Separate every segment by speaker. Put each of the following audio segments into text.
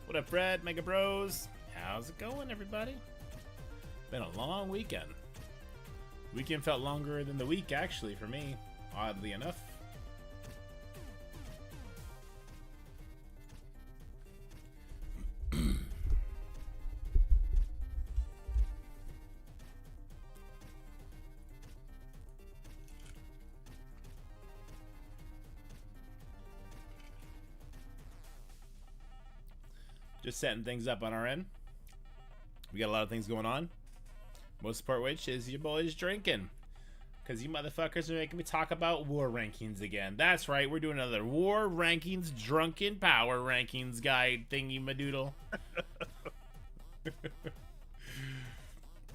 Speaker 1: What up, Fred? Mega Bros? How's it going, everybody? Been a long weekend. Weekend felt longer than the week, actually, for me, oddly enough. Just setting things up on our end. We got a lot of things going on. Most part which is your boys drinking. Because you motherfuckers are making me talk about war rankings again. That's right, we're doing another war rankings drunken power rankings guide thingy madoodle.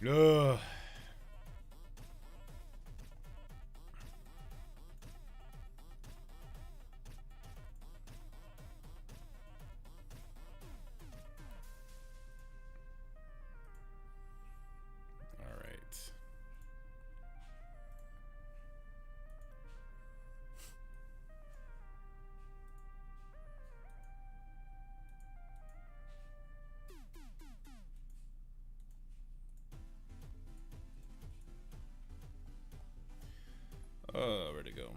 Speaker 1: Ugh. Oh, where'd it go?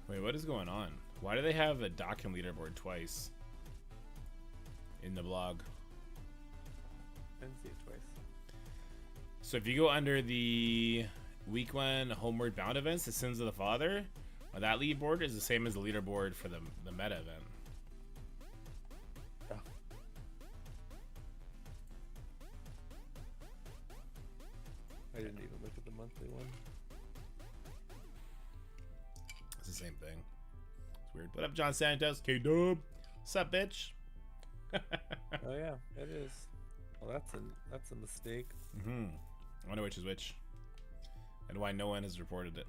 Speaker 1: Wait, what is going on? Why do they have a docking leaderboard twice in the blog?
Speaker 2: I didn't see it twice.
Speaker 1: So if you go under the week one Homeward Bound events, the Sins of the Father, that leaderboard is the same as the leaderboard for the meta event.
Speaker 2: Yeah. I didn't even look at the monthly one.
Speaker 1: It's the same thing. It's weird. What up, John Santos? K-Dub. What's up, bitch?
Speaker 2: Oh yeah, it is. Well, that's a mistake.
Speaker 1: Mm-hmm. I wonder which is which. And why no one has reported it.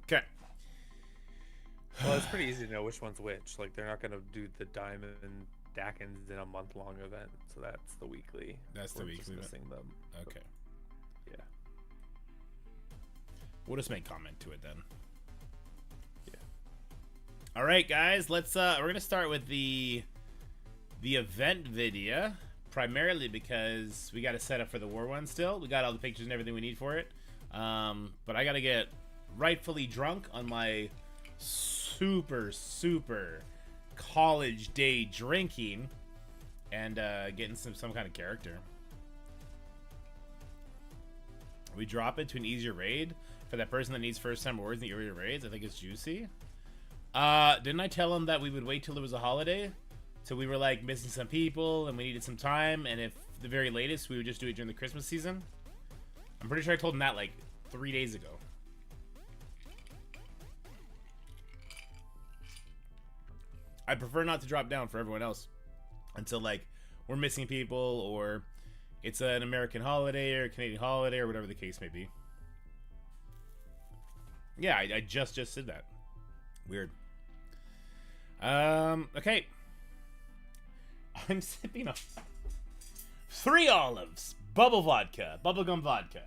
Speaker 1: Okay.
Speaker 2: Well, it's pretty easy to know which one's which. Like, they're not going to do the Diamond Dackins in a month-long event, so that's the weekly.
Speaker 1: That's the weekly event.
Speaker 2: Missing them.
Speaker 1: Okay.
Speaker 2: Yeah.
Speaker 1: We'll just make comment to it then.
Speaker 2: Yeah.
Speaker 1: All right, guys. Let's. We're gonna start with the event video, primarily because we got to set up for the war one still. We got all the pictures and everything we need for it. But I gotta get rightfully drunk on my super college day drinking and getting some kind of character. We drop it to an easier raid for that person that needs first time rewards in the earlier raids. I think it's juicy. Didn't I tell him that we would wait till it was a holiday? So we were like missing some people and we needed some time, and if the very latest we would just do it during the Christmas season. I'm pretty sure I told him that like 3 days ago. I prefer not to drop down for everyone else until like we're missing people or it's an American holiday or a Canadian holiday or whatever the case may be. Yeah, I just did that. Weird. Okay. I'm sipping on 3 olives, bubblegum vodka.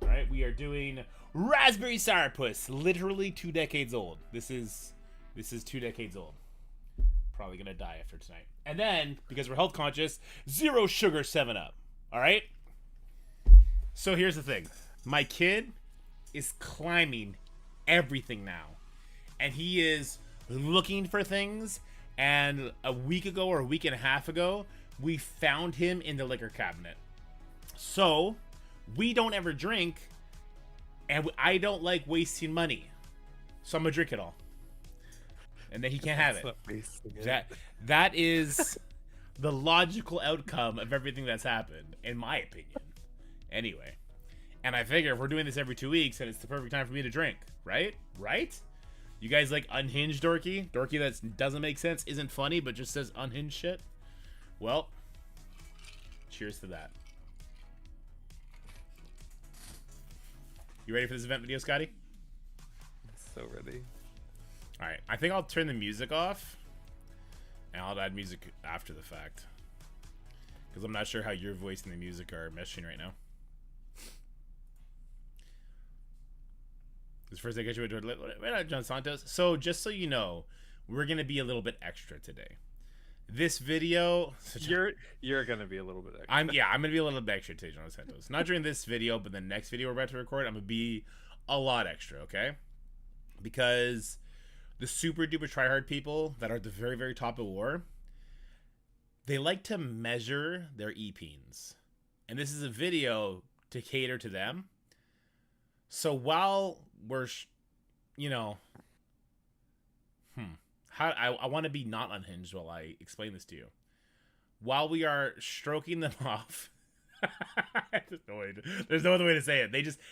Speaker 1: All right, we are doing raspberry sourpuss, literally 2 decades old. This is 2 decades old. Probably gonna die after tonight. And then, because we're health conscious, 0 sugar 7-Up. All right. So here's the thing: my kid is climbing everything now, and he is looking for things. And a week ago or a week and a half ago, we found him in the liquor cabinet. So we don't ever drink, and I don't like wasting money, so I'm gonna drink it all, and then he can't have it.
Speaker 2: Not wasting it.
Speaker 1: That is the logical outcome of everything that's happened, in my opinion. Anyway, and I figure if we're doing this every 2 weeks, then it's the perfect time for me to drink, right? Right? You guys like unhinged dorky? Dorky that doesn't make sense, isn't funny, but just says unhinged shit? Well, cheers to that. You ready for this event video, Scotty?
Speaker 2: So ready.
Speaker 1: All right, I think I'll turn the music off, and I'll add music after the fact, because I'm not sure how your voice and the music are meshing right now. This first I get you into John Santos. So just so you know, we're gonna be a little bit extra today. This video,
Speaker 2: You're gonna be a little bit extra.
Speaker 1: I'm gonna be a little bit extra today, John Santos. Not during this video, but the next video we're about to record, I'm gonna be a lot extra, okay? Because the super duper tryhard people that are at the very, very top of war, they like to measure their E-peens. And this is a video to cater to them. So while we're, I want to be not unhinged while I explain this to you. While we are stroking them off, there's no other way to say it.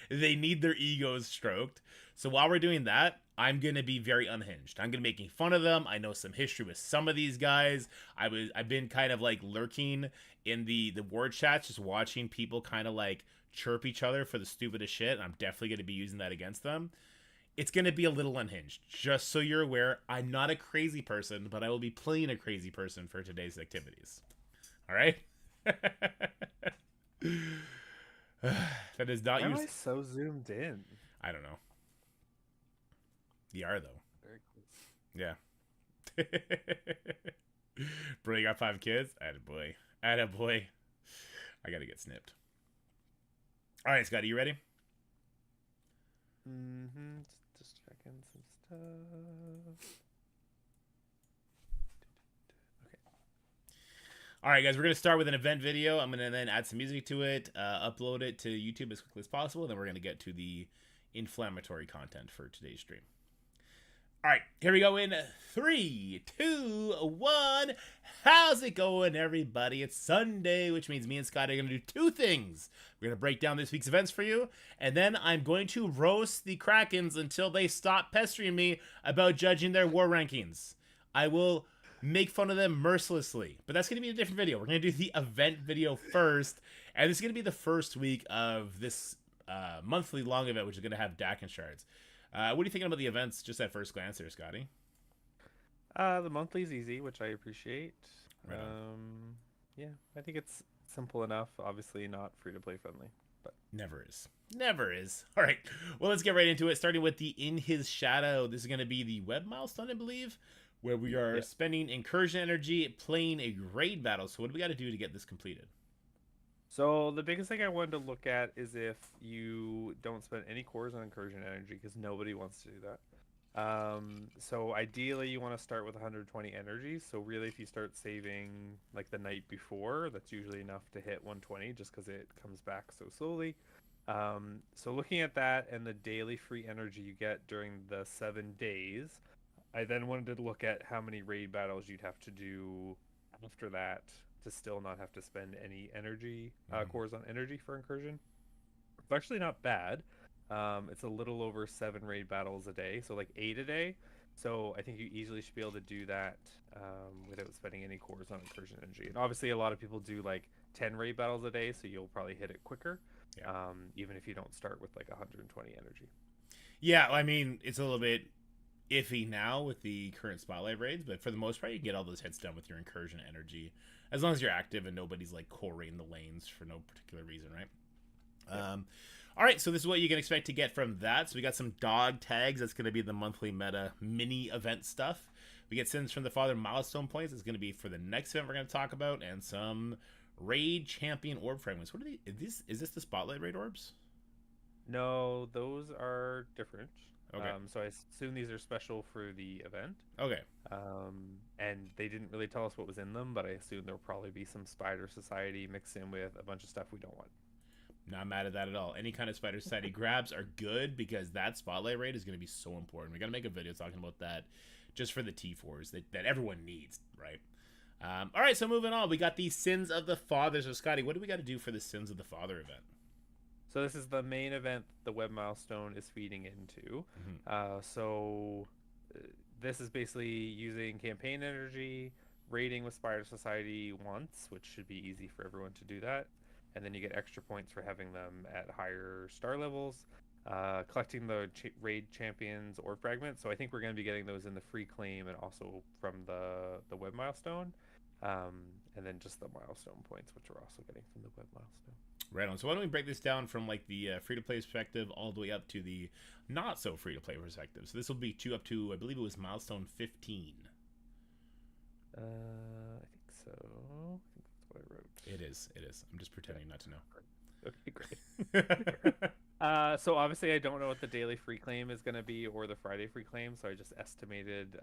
Speaker 1: They need their egos stroked. So while we're doing that, I'm gonna be very unhinged. I'm gonna be making fun of them. I know some history with some of these guys. I've been kind of like lurking in the word chats, just watching people kind of like chirp each other for the stupidest shit. And I'm definitely gonna be using that against them. It's gonna be a little unhinged, just so you're aware. I'm not a crazy person, but I will be playing a crazy person for today's activities. All right. That is not
Speaker 2: Why
Speaker 1: your.
Speaker 2: am I so zoomed in?
Speaker 1: I don't know. You are though.
Speaker 2: Very close.
Speaker 1: Yeah. Bro, you got 5 kids? Attaboy. Attaboy. I gotta get snipped. Alright, Scotty, you ready?
Speaker 2: Mm-hmm. Just checking some stuff. Okay.
Speaker 1: Alright, guys, we're gonna start with an event video. I'm gonna then add some music to it, upload it to YouTube as quickly as possible, then we're gonna get to the inflammatory content for today's stream. All right, here we go in 3, 2, 1. How's it going, everybody? It's Sunday, which means me and Scott are going to do 2 things. We're going to break down this week's events for you, and then I'm going to roast the Krakens until they stop pestering me about judging their war rankings. I will make fun of them mercilessly, but that's going to be a different video. We're going to do the event video first, and this is going to be the first week of this monthly long event, which is going to have Dakin shards. What are you thinking about the events just at first glance there, Scotty?
Speaker 2: The monthly's easy, which I appreciate.
Speaker 1: Right on.
Speaker 2: Yeah, I think it's simple enough. Obviously not free-to-play friendly, but
Speaker 1: never is. Never is. All right, well, let's get right into it, starting with the In His Shadow. This is going to be the web milestone, I believe, where we are spending incursion energy playing a raid battle. So what do we got to do to get this completed?
Speaker 2: So the biggest thing I wanted to look at is if you don't spend any cores on incursion energy, because nobody wants to do that. So ideally you want to start with 120 energy. So really, if you start saving like the night before, that's usually enough to hit 120, just because it comes back so slowly. So looking at that and the daily free energy you get during the 7 days, I then wanted to look at how many raid battles you'd have to do after that to still not have to spend any energy cores on energy for incursion. It's actually not bad. It's a little over 7 raid battles a day, so like 8 a day. So I think you easily should be able to do that without spending any cores on incursion energy. And obviously a lot of people do like 10 raid battles a day, so you'll probably hit it quicker, even if you don't start with like 120 energy.
Speaker 1: Yeah, I mean, it's a little bit iffy now with the current spotlight raids, but for the most part you can get all those hits done with your incursion energy as long as you're active and nobody's like coring the lanes for no particular reason, right? All right, so this is what you can expect to get from that. So we got some dog tags. That's going to be the monthly meta mini event stuff. We get sins from the father milestone points. It's going to be for the next event we're going to talk about, and some raid champion orb fragments. What are these? Is this the spotlight raid orbs?
Speaker 2: No, those are different.
Speaker 1: Okay.
Speaker 2: So I assume these are special for the event.
Speaker 1: Okay.
Speaker 2: And they didn't really tell us what was in them, but I assume there'll probably be some Spider Society mixed in with a bunch of stuff we don't want.
Speaker 1: Not mad at that at all. Any kind of Spider Society grabs are good because that spotlight raid is going to be so important. We got to make a video talking about that just for the T4s that everyone needs, right? All right, so moving on. We got the Sins of the Father. So, Scotty, what do we got to do for the Sins of the Father event?
Speaker 2: So this is the main event the web milestone is feeding into. This is basically using campaign energy, raiding with Spider Society once, which should be easy for everyone to do that. And then you get extra points for having them at higher star levels, collecting the raid champions or fragments. So I think we're going to be getting those in the free claim and also from the web milestone. And then just the milestone points, which we're also getting from the web milestone.
Speaker 1: Right on. So why don't we break this down from like the free-to-play perspective all the way up to the not so free-to-play perspective. So this will be up to, I believe it was milestone 15.
Speaker 2: I think so. I think that's what I wrote.
Speaker 1: It is. I'm just pretending not to know.
Speaker 2: Okay, great. So obviously I don't know what the daily free claim is going to be or the Friday free claim, so I just estimated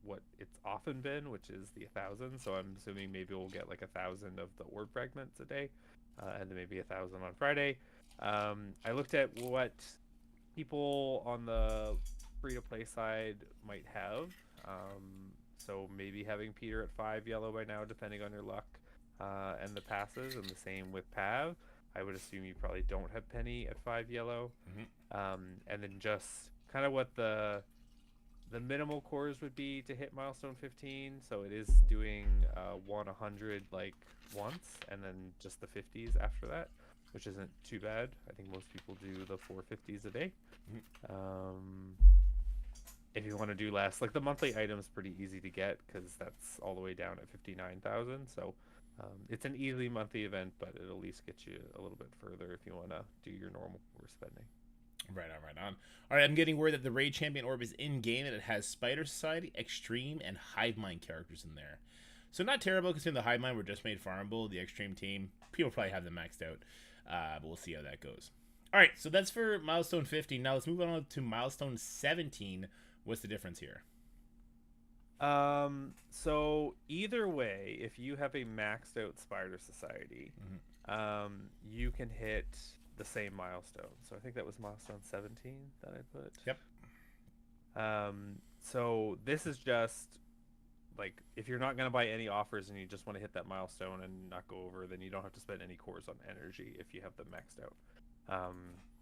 Speaker 2: what it's often been, which is the 1,000. So I'm assuming maybe we'll get like 1,000 of the orb fragments a day. And then maybe 1,000 on Friday. I looked at what people on the free-to-play side might have. So maybe having Peter at 5 yellow by now, depending on your luck, and the passes, and the same with Pav. I would assume you probably don't have Penny at 5 yellow. And then just kind of what the minimal cores would be to hit milestone 15. So it is doing 100 like once, and then just the 50s after that, which isn't too bad. I think most people do the 450s a day. If you want to do less, like the monthly item is pretty easy to get because that's all the way down at 59,000. So it's an easy monthly event, but it'll at least get you a little bit further if you want to do your normal core spending.
Speaker 1: Right on. All right, I'm getting word that the Raid Champion Orb is in-game and it has Spider Society, Extreme, and Hive Mind characters in there. So not terrible considering the Hive Mind were just made farmable. The Extreme team, people probably have them maxed out, but we'll see how that goes. All right, so that's for Milestone 15. Now let's move on to Milestone 17. What's the difference here?
Speaker 2: So either way, if you have a maxed out Spider Society, you can hit the same milestone. So I think that was milestone 17 that I put.
Speaker 1: Yep.
Speaker 2: So this is just like if you're not going to buy any offers and you just want to hit that milestone and not go over, then you don't have to spend any cores on energy if you have them maxed out,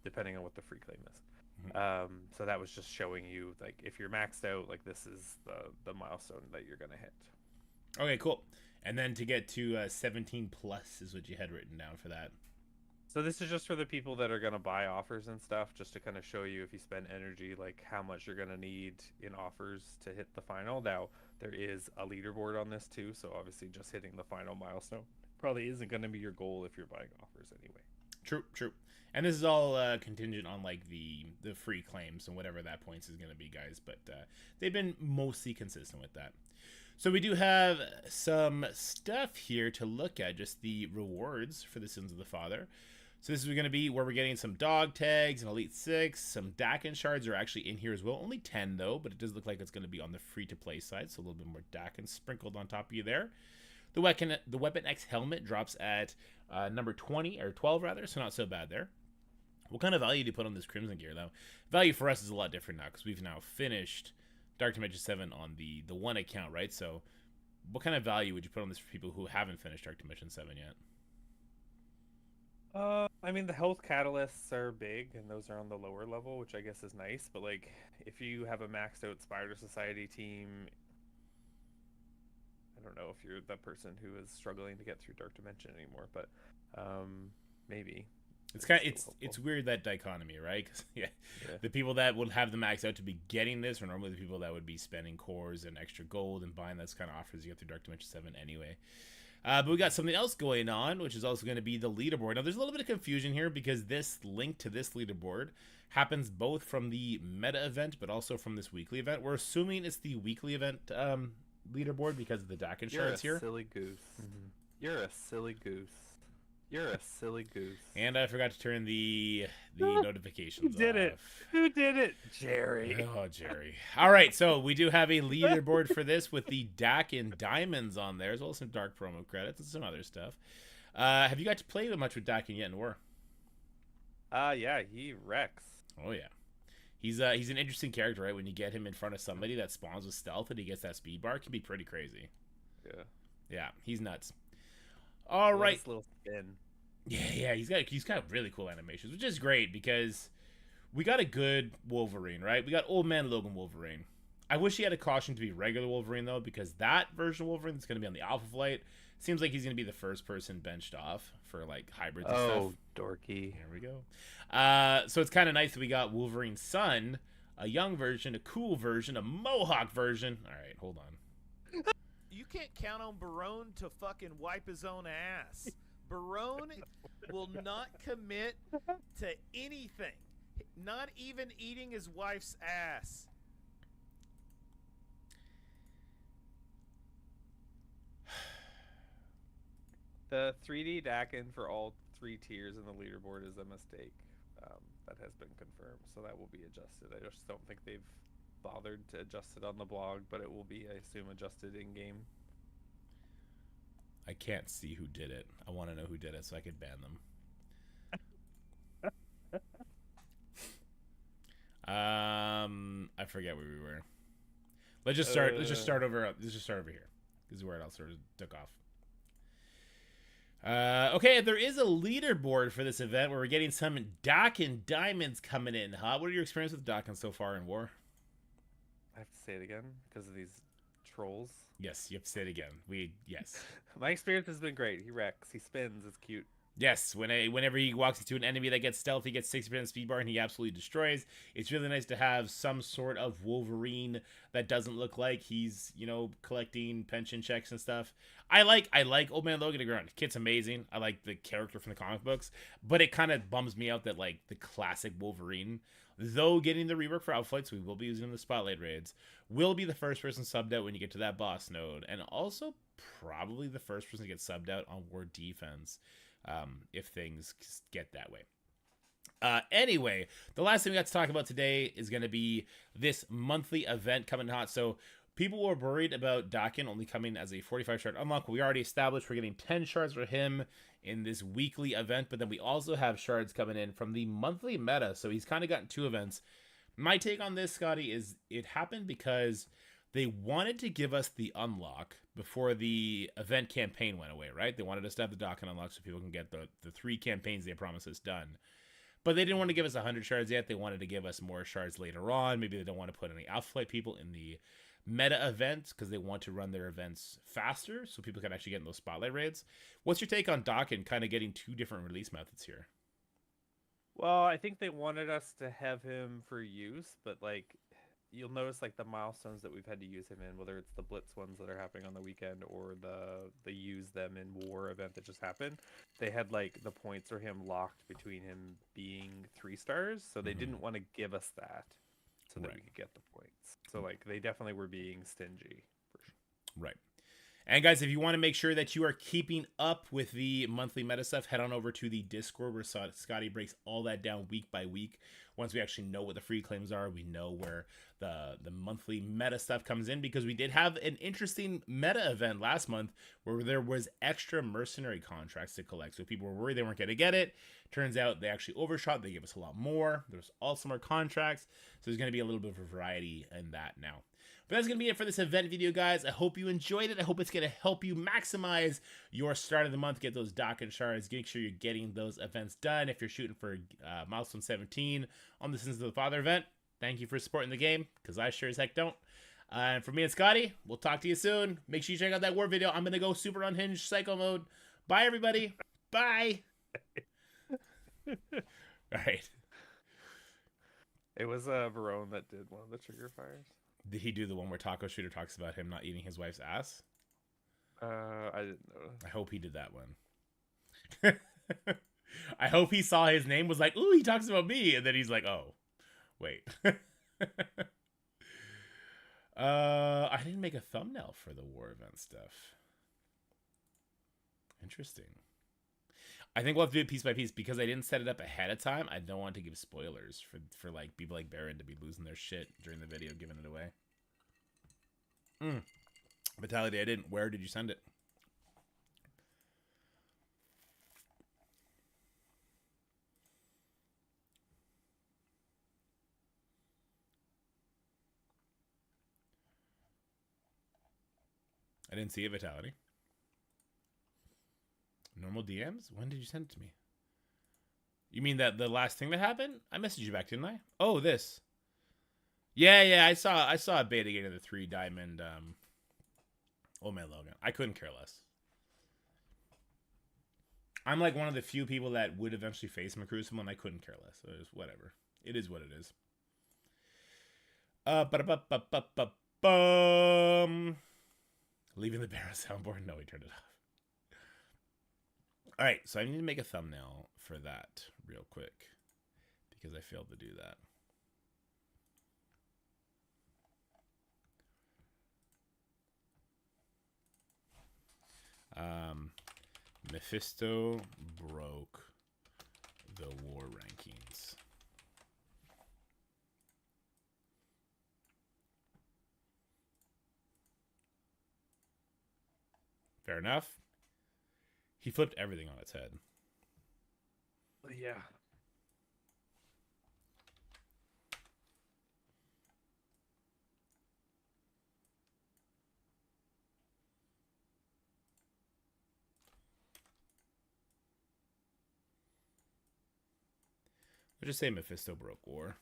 Speaker 2: depending on what the free claim is. So that was just showing you like if you're maxed out, like this is the milestone that you're going to hit.
Speaker 1: Okay, cool. And then to get to 17 plus is what you had written down for that.
Speaker 2: So this is just for the people that are going to buy offers and stuff, just to kind of show you if you spend energy, like how much you're going to need in offers to hit the final. Now, there is a leaderboard on this too, so obviously just hitting the final milestone probably isn't going to be your goal if you're buying offers anyway.
Speaker 1: True. And this is all contingent on like the free claims and whatever that points is going to be, guys. But they've been mostly consistent with that. So we do have some stuff here to look at, just the rewards for the Sins of the Father. So this is going to be where we're getting some dog tags, an Elite 6, some Dakin shards are actually in here as well. Only 10 though, but it does look like it's going to be on the free-to-play side, so a little bit more Dakin sprinkled on top of you there. The Weapon X helmet drops at number 20, or 12 rather, so not so bad there. What kind of value do you put on this Crimson gear though? Value for us is a lot different now, because we've now finished Dark Dimension 7 on the one account, right? So what kind of value would you put on this for people who haven't finished Dark Dimension 7 yet?
Speaker 2: I mean, the health catalysts are big, and those are on the lower level, which I guess is nice. But like, if you have a maxed out Spider Society team, I don't know if you're that person who is struggling to get through Dark Dimension anymore, but maybe.
Speaker 1: It's weird, that dichotomy, right? Because the people that would have the max out to be getting this are normally the people that would be spending cores and extra gold and buying those kind of offers you get through Dark Dimension 7 anyway. But we got something else going on, which is also going to be the leaderboard. Now, there's a little bit of confusion here because this link to this leaderboard happens both from the meta event, but also from this weekly event. We're assuming it's the weekly event leaderboard because of the Dakin shards here.
Speaker 2: You're a silly goose. You're a silly goose. You're a silly goose.
Speaker 1: And I forgot to turn the notifications
Speaker 2: Who did
Speaker 1: off.
Speaker 2: it? Who did it? Jerry.
Speaker 1: Oh, Jerry. All right, so we do have a leaderboard for this with the Dak and Diamonds on there, as well as some dark promo credits and some other stuff. Have you got to play much with Dak yet in War?
Speaker 2: Yeah, he wrecks.
Speaker 1: Oh yeah, he's an interesting character, right? When you get him in front of somebody that spawns with stealth and he gets that speed bar, it can be pretty crazy. Yeah, he's nuts. All right,
Speaker 2: little spin.
Speaker 1: Yeah, he's got really cool animations, which is great because we got a good Wolverine, right? We got Old Man Logan Wolverine. I wish he had a caution to be regular Wolverine though, because that version of Wolverine that's going to be on the Alpha Flight seems like he's going to be the first person benched off for like hybrids and stuff.
Speaker 2: Oh, dorky.
Speaker 1: Here we go. So it's kind of nice that we got Wolverine's son, a young version, a cool version, a Mohawk version. All right, hold on.
Speaker 3: You can't count on Barone to fucking wipe his own ass. Barone will not commit to anything, not even eating his wife's ass.
Speaker 2: The 3D Dakin for all 3 tiers in the leaderboard is a mistake. That has been confirmed, so that will be adjusted. I just don't think they've bothered to adjust it on the blog, but it will be, I assume, adjusted in game.
Speaker 1: I can't see who did it. I want to know who did it so I could ban them. I forget where we were. Let's just start. Let's just start over. Let's just start over here. This is where it all sort of took off. Okay, there is a leaderboard for this event where we're getting some Doc and Diamonds coming in. Huh? What are your experiences with Doc and so far in War?
Speaker 2: I have to say it again because of these trolls.
Speaker 1: Yes, you have to say it again. Yes.
Speaker 2: My experience has been great. He wrecks. He spins. It's cute.
Speaker 1: Yes, whenever he walks into an enemy that gets stealth, he gets 60% speed bar and he absolutely destroys. It's really nice to have some sort of Wolverine that doesn't look like he's, collecting pension checks and stuff. I like Old Man Logan to ground. Kid's amazing. I like the character from the comic books, but it kind of bums me out that like the classic Wolverine, though getting the rework for Outflight, so we will be using the Spotlight raids, will be the first person subbed out when you get to that boss node, and also probably the first person to get subbed out on War Defense. If things get that way. Anyway, the last thing we got to talk about today is going to be this monthly event coming hot. So people were worried about Dakin only coming as a 45 shard unlock. We already established we're getting 10 shards for him in this weekly event, but then we also have shards coming in from the monthly meta. So he's kind of gotten 2 events. My take on this, Scotty, is it happened because they wanted to give us the unlock before the event campaign went away, right? They wanted us to have the Dakin unlock so people can get the 3 campaigns they promised us done. But they didn't want to give us 100 shards yet. They wanted to give us more shards later on. Maybe they don't want to put any Alpha Flight people in the meta events because they want to run their events faster so people can actually get in those Spotlight raids. What's your take on Dakin kind of getting 2 different release methods here?
Speaker 2: Well, I think they wanted us to have him for use, but like you'll notice like the milestones that we've had to use him in, whether it's the Blitz ones that are happening on the weekend or the use them in War event that just happened, they had like the points for him locked between him being 3 stars, so they didn't want to give us that so that we could get the points. So like they definitely were being stingy. For sure.
Speaker 1: Right. And guys, if you want to make sure that you are keeping up with the monthly meta stuff, head on over to the Discord where Scotty breaks all that down week by week. Once we actually know what the free claims are, we know where the monthly meta stuff comes in, because we did have an interesting meta event last month where there was extra mercenary contracts to collect. So people were worried they weren't going to get it. Turns out they actually overshot. They gave us a lot more. There's also more contracts. So there's going to be a little bit of a variety in that now. But that's going to be it for this event video, guys. I hope you enjoyed it. I hope it's going to help you maximize your start of the month, get those Dakin shards, make sure you're getting those events done. If you're shooting for milestone 17 on the Sins of the Father event, thank you for supporting the game, because I sure as heck don't. And for me and Scotty, we'll talk to you soon. Make sure you check out that War video. I'm going to go super unhinged psycho mode. Bye, everybody. Bye. All right.
Speaker 2: It was Verone that did one of the trigger fires.
Speaker 1: Did he do the one where Taco Shooter talks about him not eating his wife's ass?
Speaker 2: I didn't know.
Speaker 1: I hope he did that one. I hope he saw his name, was like, ooh, he talks about me. And then he's like, oh, wait. I didn't make a thumbnail for the War event stuff. Interesting. I think we'll have to do it piece by piece because I didn't set it up ahead of time. I don't want to give spoilers for like people like Baron to be losing their shit during the video, giving it away. Vitality, I didn't. Where did you send it? I didn't see it, Vitality. Normal DMs? When did you send it to me? You mean that the last thing that happened? I messaged you back, didn't I? Oh, this. Yeah, I saw a beta game of the 3 diamond Old Man Logan. I couldn't care less. I'm like one of the few people that would eventually face him in Crucible, and I couldn't care less. So it was whatever. It is what it is. Leaving the Barrow soundboard? No, he turned it off. Alright, so I need to make a thumbnail for that real quick. Because I failed to do that. Mephisto broke the war rankings. Fair enough. He flipped everything on its head.
Speaker 2: Yeah.
Speaker 1: Let's just say Mephisto broke war.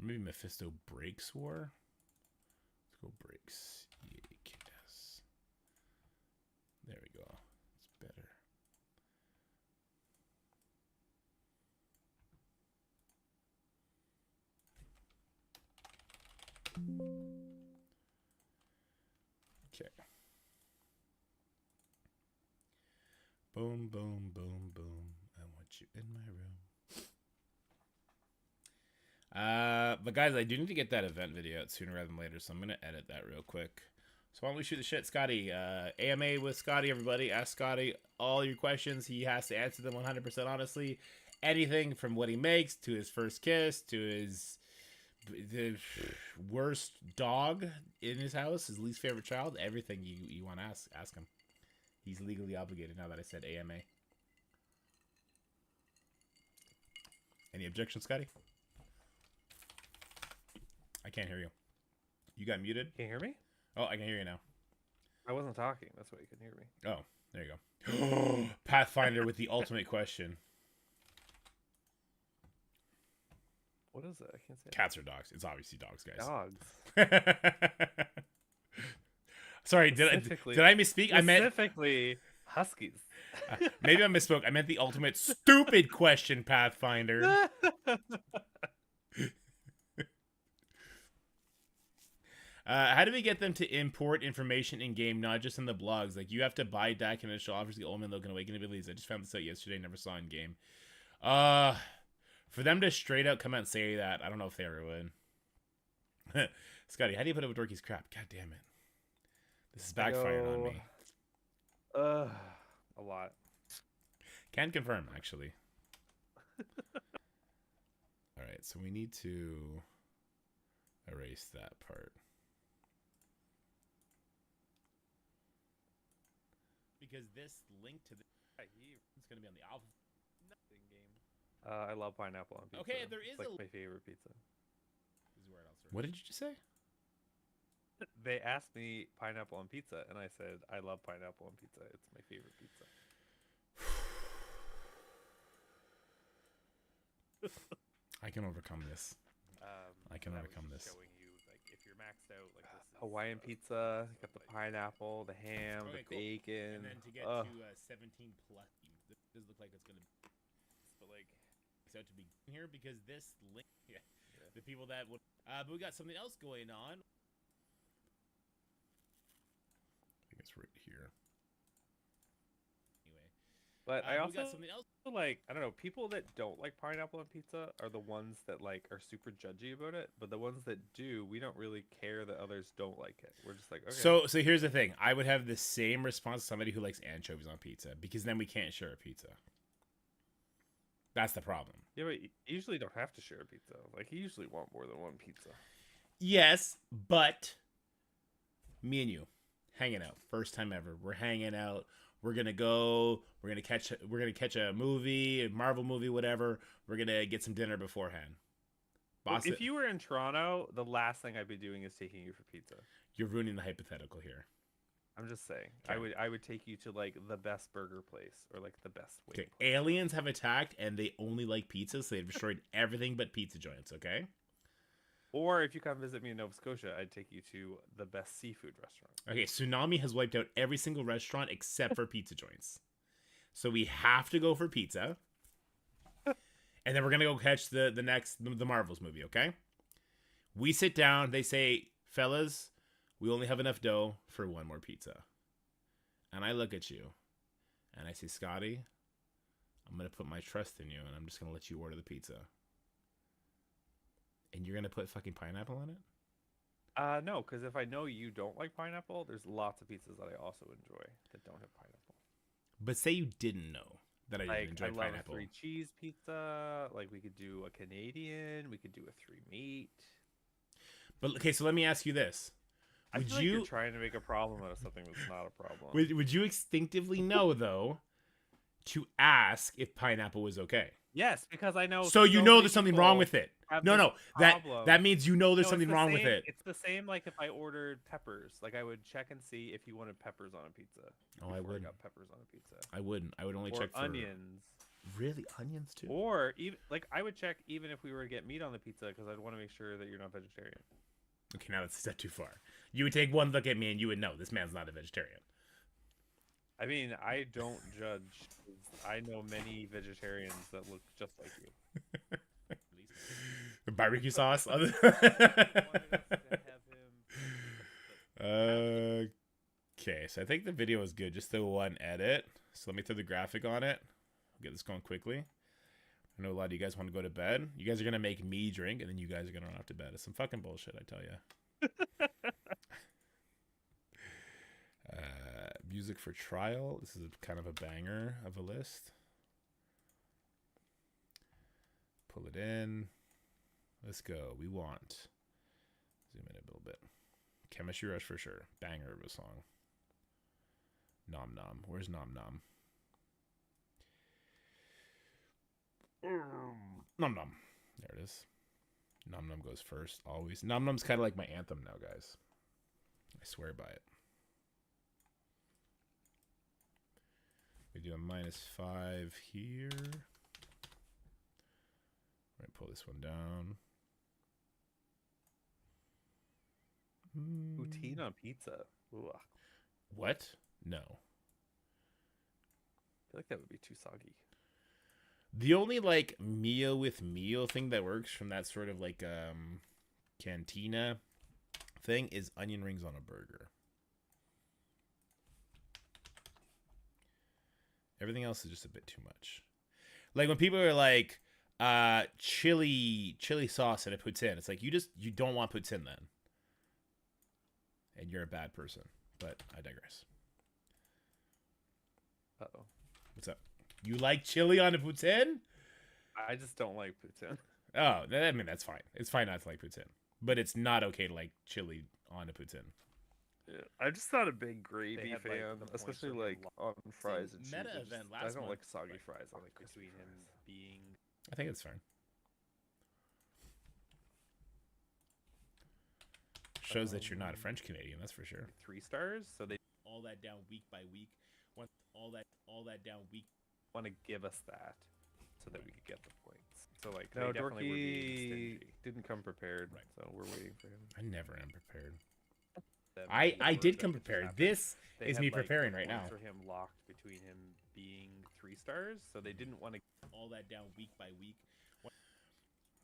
Speaker 1: Or maybe Mephisto breaks war. Let's go breaks. Yes. There we go. It's better. Okay. Boom, boom, boom, boom. I want you in my room. But guys, I do need to get that event video out sooner rather than later, so I'm gonna edit that real quick. So why don't we shoot the shit, Scotty? AMA with Scotty, everybody. Ask Scotty all your questions. He has to answer them 100% honestly. Anything from what he makes to his first kiss to the worst dog in his house, his least favorite child, everything you want to ask him. He's legally obligated now that I said AMA. Any objections, Scotty? I can't hear you. You got muted?
Speaker 2: Can you hear me?
Speaker 1: Oh, I can hear you now.
Speaker 2: I wasn't talking. That's why you couldn't hear me.
Speaker 1: Oh, there you go. Pathfinder with the ultimate question.
Speaker 2: What is it? I can't say.
Speaker 1: Cats or dogs? It's obviously dogs, guys.
Speaker 2: Dogs.
Speaker 1: Sorry, did I misspeak? I meant
Speaker 2: specifically huskies.
Speaker 1: maybe I misspoke. I meant the ultimate stupid question, Pathfinder. How do we get them to import information in game, not just in the blogs? Like, you have to buy DAC and initial offers, the Old Man Logan Awakening abilities. I just found this out yesterday, never saw in game. For them to straight out come out and say that, I don't know if they ever would. Scotty, how do you put up with Dorky's crap? God damn it. This is backfiring on me.
Speaker 2: A lot.
Speaker 1: Can confirm, actually. Alright, so we need to erase that part. Because this link to the it's going to be on the alpha
Speaker 2: Game. I love pineapple on pizza.
Speaker 1: Okay, there is
Speaker 2: it's like my favorite pizza.
Speaker 1: This is where it all what did you just say?
Speaker 2: They asked me pineapple on pizza, and I said I love pineapple on pizza. It's my favorite pizza.
Speaker 1: I can overcome this. I can overcome this.
Speaker 3: Showing you, like, if you're maxed out, like this is,
Speaker 2: Hawaiian pizza, got the pineapple, the ham,
Speaker 1: Okay,
Speaker 2: the
Speaker 1: cool.
Speaker 2: bacon.
Speaker 1: And then to get
Speaker 2: Ugh.
Speaker 1: to 17 plus, this does look like it's going to be, but like, it's out to be here because this link, the people that would, but we got something else going on. I think it's right here. Anyway,
Speaker 2: But I
Speaker 1: we
Speaker 2: also
Speaker 1: got something else.
Speaker 2: like, I don't know, people that don't like pineapple on pizza are the ones that like are super judgy about it. But the ones that do, we don't really care that others don't like it. We're just like, okay.
Speaker 1: So here's the thing. I would have the same response to somebody who likes anchovies on pizza because then we can't share a pizza. That's the problem.
Speaker 2: Yeah, but you usually don't have to share a pizza. Like, you usually want more than one pizza.
Speaker 1: Yes, but me and you hanging out, first time ever. We're hanging out. We're gonna go. We're gonna catch a movie, a Marvel movie, whatever. We're gonna get some dinner beforehand. Boss,
Speaker 2: If you were in Toronto, the last thing I'd be doing is taking you for pizza.
Speaker 1: you're ruining the hypothetical here.
Speaker 2: I'm just saying.
Speaker 1: Okay.
Speaker 2: I would take you to like the best burger place or like the best wing
Speaker 1: Okay,
Speaker 2: place.
Speaker 1: aliens have attacked and they only like pizza, so they've destroyed everything but pizza joints. Okay.
Speaker 2: Or if you come visit me in Nova Scotia, I'd take you to the best seafood restaurant.
Speaker 1: Okay, tsunami has wiped out every single restaurant except for pizza joints. So we have to go for pizza. And then we're going to go catch the Marvels movie, okay? We sit down, they say, "Fellas, we only have enough dough for one more pizza." And I look at you and I say, "Scotty, I'm going to put my trust in you and I'm just going to let you order the pizza." And you're going to put fucking pineapple on it?
Speaker 2: No, because if I know you don't like pineapple, there's lots of pizzas that I also enjoy that don't have pineapple.
Speaker 1: But say you didn't know that I didn't
Speaker 2: Like,
Speaker 1: enjoy
Speaker 2: I love
Speaker 1: pineapple.
Speaker 2: a 3 cheese pizza. Like, we could do a Canadian. We could do a 3 meat.
Speaker 1: But okay, so let me ask you this.
Speaker 2: I
Speaker 1: Would
Speaker 2: feel like
Speaker 1: you
Speaker 2: you're trying to make a problem out of something that's not a problem.
Speaker 1: would you instinctively know though to ask if pineapple was okay?
Speaker 2: Yes, because I know.
Speaker 1: So you know
Speaker 2: many
Speaker 1: there's something
Speaker 2: people
Speaker 1: wrong with it.
Speaker 2: have
Speaker 1: No,
Speaker 2: this
Speaker 1: no.
Speaker 2: problem.
Speaker 1: That means you know there's
Speaker 2: No, it's
Speaker 1: something
Speaker 2: the
Speaker 1: wrong with
Speaker 2: same-
Speaker 1: it.
Speaker 2: It's the same like if I ordered peppers. Like, I would check and see if you wanted peppers on a pizza.
Speaker 1: Oh, I
Speaker 2: before
Speaker 1: wouldn't.
Speaker 2: got peppers on a pizza.
Speaker 1: I wouldn't. I would only
Speaker 2: Or
Speaker 1: check for
Speaker 2: onions.
Speaker 1: Really, onions too?
Speaker 2: Or even like I would check even if we were to get meat on the pizza because I'd want to make sure that you're not vegetarian.
Speaker 1: Okay, now that's a step too far. You would take one look at me and you would know this man's not a vegetarian.
Speaker 2: I mean, I don't judge. I know many vegetarians that look just like you.
Speaker 1: Barbecue sauce.
Speaker 2: I wanted us to have him.
Speaker 1: Okay, so I think the video is good. Just the one edit. So let me throw the graphic on it. Get this going quickly. I know a lot of you guys want to go to bed. You guys are gonna make me drink, and then you guys are gonna run off to bed. It's some fucking bullshit, I tell you. Music for trial. This is kind of a banger of a list. Pull it in. Let's go. We want. Zoom in a little bit. Chemistry Rush for sure. Banger of a song. Nom Nom. Where's Nom Nom? Nom Nom. There it is. Nom Nom goes first, always. Nom Nom's kind of like my anthem now, guys. I swear by it. We do a -5 here. Right, pull this one down.
Speaker 2: Poutine on pizza. Ooh, I
Speaker 1: What? No.
Speaker 2: feel like that would be too soggy.
Speaker 1: The only like meal with meal thing that works from that sort of like cantina thing is onion rings on a burger. Everything else is just a bit too much. Like when people are like chili sauce and it puts in, it's like you don't want puts in then. And you're a bad person. But I digress.
Speaker 2: Uh-oh.
Speaker 1: What's up? You like chili on a poutine?
Speaker 2: I just don't like poutine.
Speaker 1: Oh, I mean, that's fine. It's fine not to like poutine. But it's not okay to like chili on a poutine.
Speaker 2: Yeah, I'm just not a big gravy
Speaker 3: had, like,
Speaker 2: fan,
Speaker 3: the points
Speaker 2: especially
Speaker 3: were
Speaker 2: like on fries and
Speaker 3: meta
Speaker 2: cheese.
Speaker 3: event
Speaker 2: I
Speaker 3: last
Speaker 2: don't
Speaker 3: month,
Speaker 2: like soggy
Speaker 3: like,
Speaker 2: fries. I like crispy
Speaker 3: between him
Speaker 2: fries.
Speaker 3: being
Speaker 1: I think it's fine. Shows that you're not a French Canadian, that's for sure.
Speaker 2: 3 stars, so they
Speaker 1: All that down week by week. All that down week.
Speaker 2: want to give us that so that we could get the points. So like,
Speaker 3: No,
Speaker 2: they definitely were being
Speaker 3: Dorky
Speaker 2: stingy. Didn't come prepared,
Speaker 1: Right.
Speaker 2: so we're waiting for him.
Speaker 1: I never am prepared.
Speaker 2: Them
Speaker 1: I
Speaker 2: numbers
Speaker 1: did
Speaker 2: that
Speaker 1: come
Speaker 2: just
Speaker 1: prepared.
Speaker 2: happened.
Speaker 1: This
Speaker 2: They
Speaker 1: is
Speaker 2: had,
Speaker 1: me
Speaker 2: like,
Speaker 1: preparing
Speaker 2: the
Speaker 1: right now.
Speaker 2: points for him locked between him being 3 stars, so they didn't want to.
Speaker 1: All that down week by week.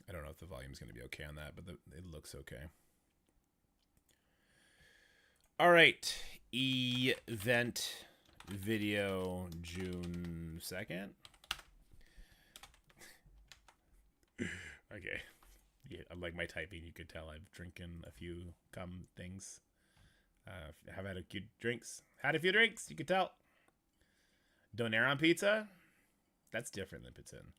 Speaker 1: I don't know if the volume's going to be okay on that, but it looks okay. All right. Event video June 2nd. Okay. Yeah, unlike my typing, you could tell I've drinking a few things. Have had a few drinks. Had a few drinks, you could tell. Donair on pizza? That's different than poutine.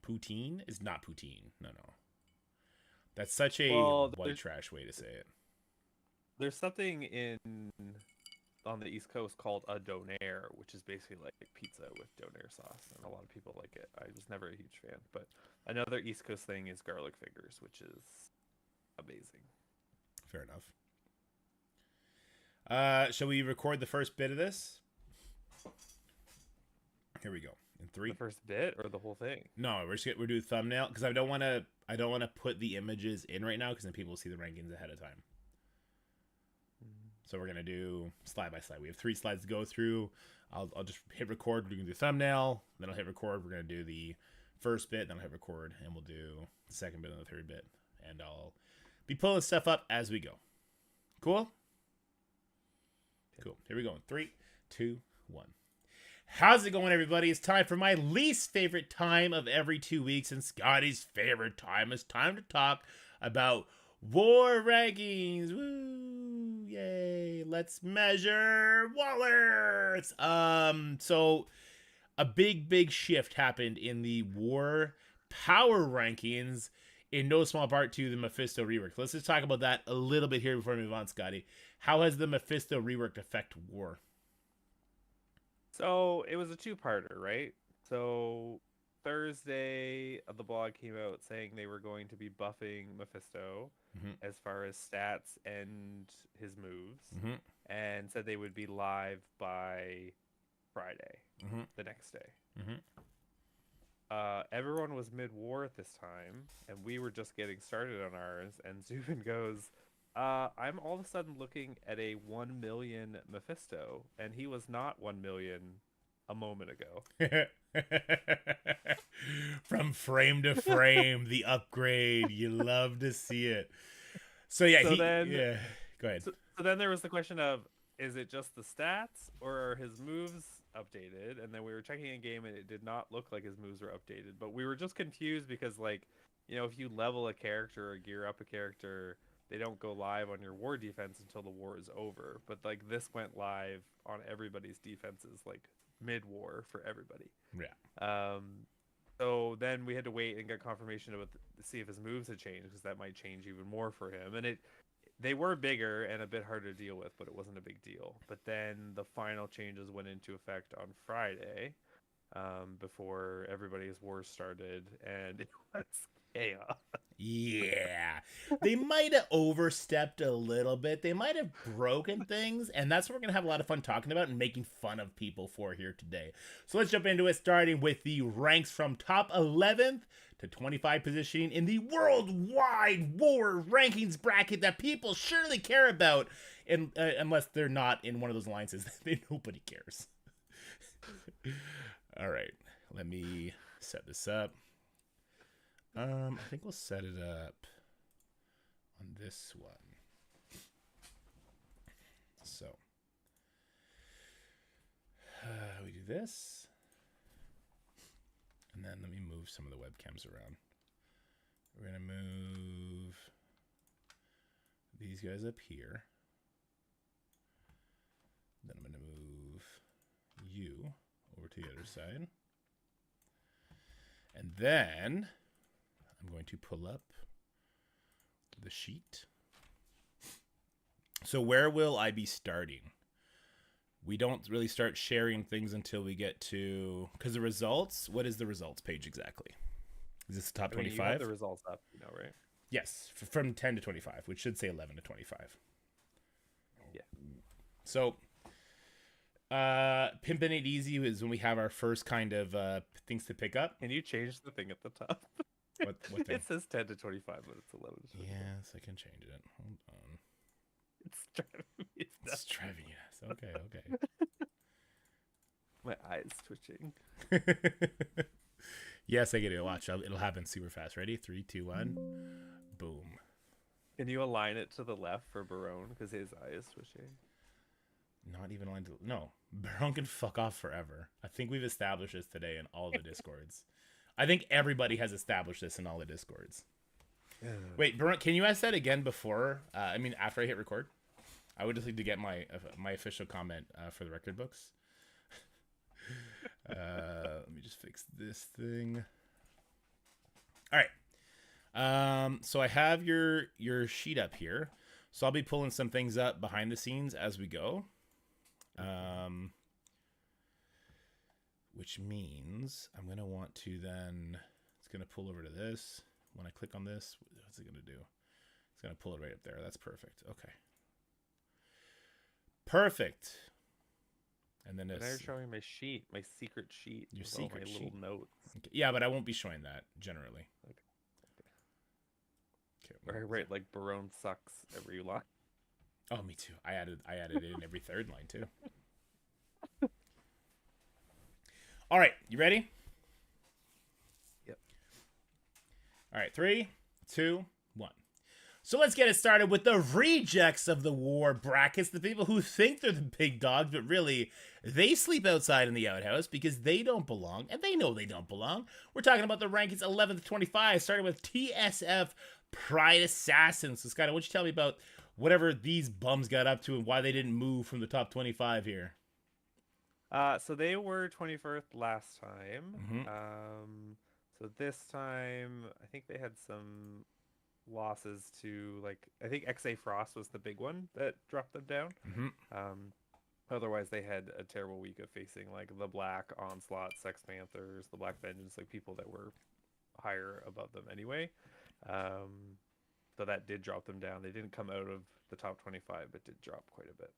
Speaker 1: Poutine is not poutine. No. That's such a white trash way to say it.
Speaker 2: There's something on the East Coast called a donair, which is basically like pizza with donair sauce, and a lot of people like it. I was never a huge fan, but another East Coast thing is garlic fingers, which is amazing.
Speaker 1: Fair enough. Shall we record the first bit of this? Here we go. In 3.
Speaker 2: The first bit or the whole thing?
Speaker 1: No, we're doing thumbnail because I don't want to put the images in right now because then people will see the rankings ahead of time. So we're gonna do slide by slide. We have 3 slides to go through. I'll just hit record. We're gonna do thumbnail. Then I'll hit record. We're gonna do the first bit. Then I'll hit record, and we'll do the second bit and the third bit. And I'll be pulling stuff up as we go. Cool. Cool. Here we go. In 3, 2, 1. How's it going, everybody? It's time for my least favorite time of every 2 weeks, and Scotty's favorite time. It's time to talk about war rankings. Woo! Yay! Let's measure wallets. So a big shift happened in the war power rankings, in no small part to the Mephisto rework. Let's just talk about that a little bit here before we move on, Scotty. How has the Mephisto rework affect war?
Speaker 2: So it was a 2-parter, right? So Thursday, the blog came out saying they were going to be buffing Mephisto as far as stats and his moves, and said they would be live by Friday, the next day. Everyone was mid-war at this time, and we were just getting started on ours, and Zubin goes, I'm all of a sudden looking at a 1 million Mephisto, and he was not 1 million a moment ago.
Speaker 1: From frame to frame, the upgrade. You love to see it. So yeah, go ahead.
Speaker 2: So then there was the question of, is it just the stats or are his moves updated? And then we were checking in game and it did not look like his moves were updated, but we were just confused because, like, you know, if you level a character or gear up a character, they don't go live on your war defense until the war is over. But like this went live on everybody's defenses, like mid-war for everybody.
Speaker 1: Yeah.
Speaker 2: So then we had to wait and get confirmation to see if his moves had changed, because that might change even more for him. And they were bigger and a bit harder to deal with, but it wasn't a big deal. But then the final changes went into effect on Friday, before everybody's war started, and it was chaos.
Speaker 1: Yeah, they might have overstepped a little bit. They might have broken things, and that's what we're gonna have a lot of fun talking about and making fun of people for here today. So let's jump into it, starting with the ranks from top 11th to 25 positioning in the worldwide war rankings bracket that people surely care about, and unless they're not in one of those alliances, then nobody cares. All right, let me set this up. I think we'll set it up on this one. So, we do this. And then let me move some of the webcams around. We're going to move these guys up here. Then I'm going to move you over to the other side. And then I'm going to pull up the sheet. So where will I be starting? We don't really start sharing things until we get to, because the results, what is the results page exactly? Is this the top 25?
Speaker 2: You have the results up, you know, right?
Speaker 1: Yes, from 10 to 25, which should say 11 to 25.
Speaker 2: Yeah.
Speaker 1: So pimping it easy is when we have our first kind of things to pick up.
Speaker 2: Can you change the thing at the top?
Speaker 1: What thing?
Speaker 2: It says 10 to 25, but it's 11 to 25.
Speaker 1: Yes, I can change it. Hold on.
Speaker 2: It's driving me nuts.
Speaker 1: It's driving you nuts. Okay.
Speaker 2: My eyes twitching.
Speaker 1: Yes, I get it. Watch. It'll happen super fast. Ready? 3, 2, 1. Boom.
Speaker 2: Can you align it to the left for Barone? Because his eye is twitching.
Speaker 1: Not even allowed to. No, Baron can fuck off forever. I think we've established this today in all the discords. I think everybody has established this in all the discords. Wait, Baron, can you ask that again before? After I hit record. I would just like to get my official comment for the record books. Let me just fix this thing. All right. So I have your sheet up here. So I'll be pulling some things up behind the scenes as we go. Which means I'm going to want to then, it's going to pull over to this. When I click on this, what's it going to do? It's going to pull it right up there. That's perfect. Okay. Perfect. And then
Speaker 2: They're showing my sheet, my secret sheet.
Speaker 1: Your
Speaker 2: with all
Speaker 1: secret
Speaker 2: my
Speaker 1: sheet.
Speaker 2: little notes.
Speaker 1: Okay. Yeah, but I won't be showing that generally. Okay.
Speaker 2: Where I write like Barone sucks every line.
Speaker 1: Oh, me too. I added it in every third line too. All right, you ready?
Speaker 2: Yep.
Speaker 1: All right, 3, 2, 1. So let's get it started with the rejects of the war brackets, the people who think they're the big dogs, but really, they sleep outside in the outhouse because they don't belong, and they know they don't belong. We're talking about the rankings 11th to 25, starting with TSF Pride Assassins. So, Scott, why don't you tell me about whatever these bums got up to and why they didn't move from the top 25 here?
Speaker 2: So they were 21st last time.
Speaker 1: Mhm.
Speaker 2: So this time, I think they had some losses to, like, I think XA Frost was the big one that dropped them down.
Speaker 1: Mm-hmm.
Speaker 2: Otherwise, they had a terrible week of facing, like, the Black Onslaught, Sex Panthers, the Black Vengeance, like, people that were higher above them anyway. So that did drop them down. They didn't come out of the top 25, but did drop quite a bit.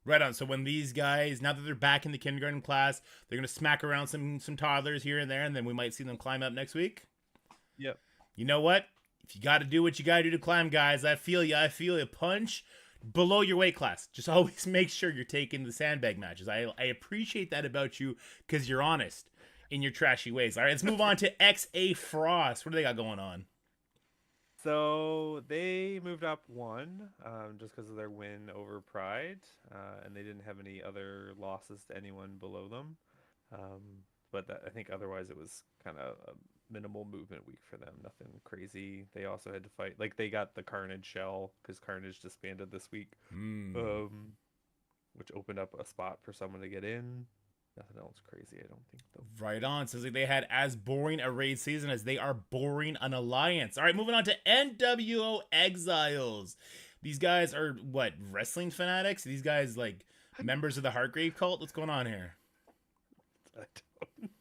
Speaker 1: Right on. So when these guys, now that they're back in the kindergarten class, they're going to smack around some toddlers here and there, and then we might see them climb up next week.
Speaker 2: Yep.
Speaker 1: You know what? If you got to do what you got to do to climb, guys, I feel you. I feel you. Punch below your weight class. Just always make sure you're taking the sandbag matches. I appreciate that about you because you're honest in your trashy ways. All right, let's move on to XA Frost. What do they got going on?
Speaker 2: So they moved up one just because of their win over Pride, and they didn't have any other losses to anyone below them. But I think otherwise it was kind of a minimal movement week for them. Nothing crazy. They also had to fight. Like, they got the Carnage shell because Carnage disbanded this week, which opened up a spot for someone to get in. Nothing else crazy, I don't think, though.
Speaker 1: Right on. Says like they had as boring a raid season as they are boring an alliance. All right, moving on to NWO Exiles. These guys are, what, wrestling fanatics? These guys, like, members of the Heartgrave cult? What's going on here?
Speaker 2: I don't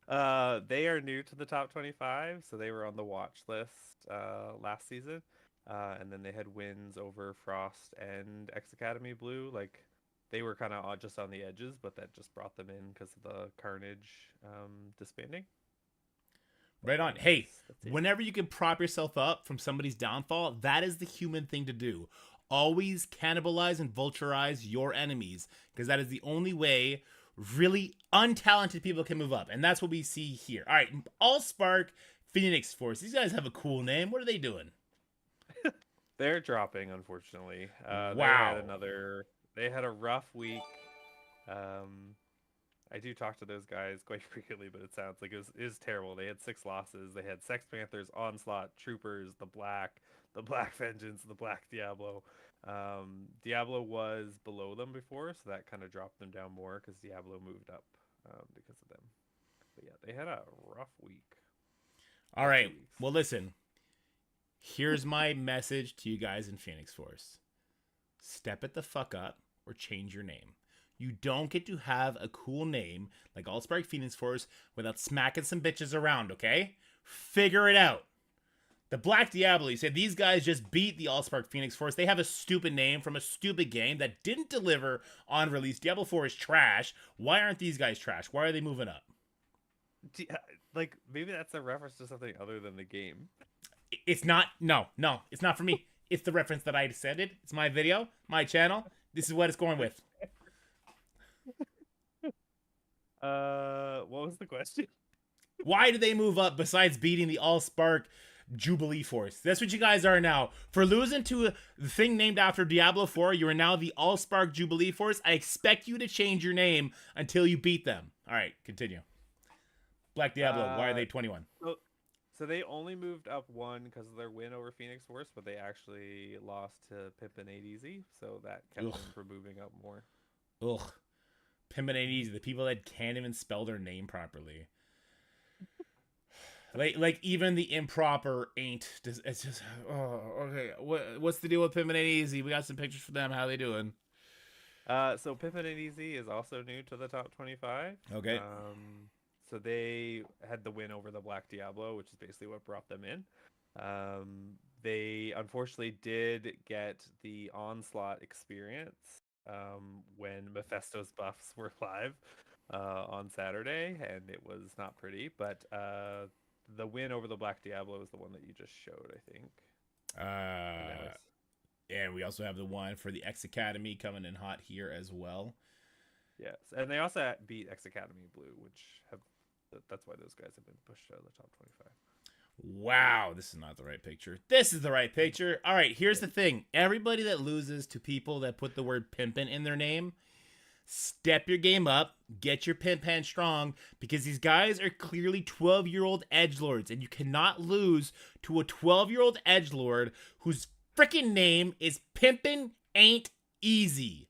Speaker 2: know. They are new to the top 25, so they were on the watch list last season. And then they had wins over Frost and X Academy Blue. Like, they were kind of just on the edges, but that just brought them in because of the Carnage disbanding.
Speaker 1: Right on. Hey, whenever you can prop yourself up from somebody's downfall, that is the human thing to do. Always cannibalize and vulturize your enemies, because that is the only way really untalented people can move up. And that's what we see here. All right, Allspark Phoenix Force. These guys have a cool name. What are they doing?
Speaker 2: They're dropping, unfortunately.
Speaker 1: Wow.
Speaker 2: They had a rough week. I do talk to those guys quite frequently, but it sounds like it was terrible. They had 6 losses. They had Sex Panthers, Onslaught, Troopers, the Black Vengeance, the Black Diablo. Diablo was below them before, so that kind of dropped them down more because Diablo moved up because of them. But yeah, they had a rough week.
Speaker 1: All right. Well, listen. Here's my message to you guys in Phoenix Force. Step it the fuck up or change your name. You don't get to have a cool name like Allspark Phoenix Force without smacking some bitches around, okay? Figure it out. The Black Diablo, you said these guys just beat the Allspark Phoenix Force. They have a stupid name from a stupid game that didn't deliver on release. Diablo 4 is trash. Why aren't these guys trash? Why are they moving up?
Speaker 2: Like, maybe that's a reference to something other than the game.
Speaker 1: It's not. No, it's not for me. It's the reference that I decided. It's my video, my channel. This is what it's going with.
Speaker 2: What was the question?
Speaker 1: Why did they move up besides beating the Allspark Jubilee Force. That's what you guys are now. For losing to the thing named after Diablo 4, you are now the Allspark Jubilee Force. I expect you to change your name until you beat them. All right, continue. Black Diablo, why are they 21?
Speaker 2: So they only moved up one because of their win over Phoenix Force, but they actually lost to Pimpin' 8 Easy, so that kept them from moving up more.
Speaker 1: Ugh. Pimpin' 8 Easy, the people that can't even spell their name properly. Like even the improper ain't. It's just okay. What's the deal with Pimpin' 8 Easy? We got some pictures for them. How they doing?
Speaker 2: So Pimpin' 8 Easy is also new to the top 25.
Speaker 1: Okay.
Speaker 2: So they had the win over the Black Diablo, which is basically what brought them in. They unfortunately did get the Onslaught experience when Mephisto's buffs were live on Saturday, and it was not pretty. But the win over the Black Diablo is the one that you just showed, I think.
Speaker 1: And we also have the one for the X Academy coming in hot here as well.
Speaker 2: Yes, and they also beat X Academy Blue, that's why those guys have been pushed out of the top 25.
Speaker 1: Wow, this is not the right picture. This is the right picture. All right, here's the thing. Everybody that loses to people that put the word pimpin' in their name, step your game up, get your pimp hand strong, because these guys are clearly 12-year-old edgelords, and you cannot lose to a 12-year-old edgelord whose freaking name is Pimpin' Ain't Easy.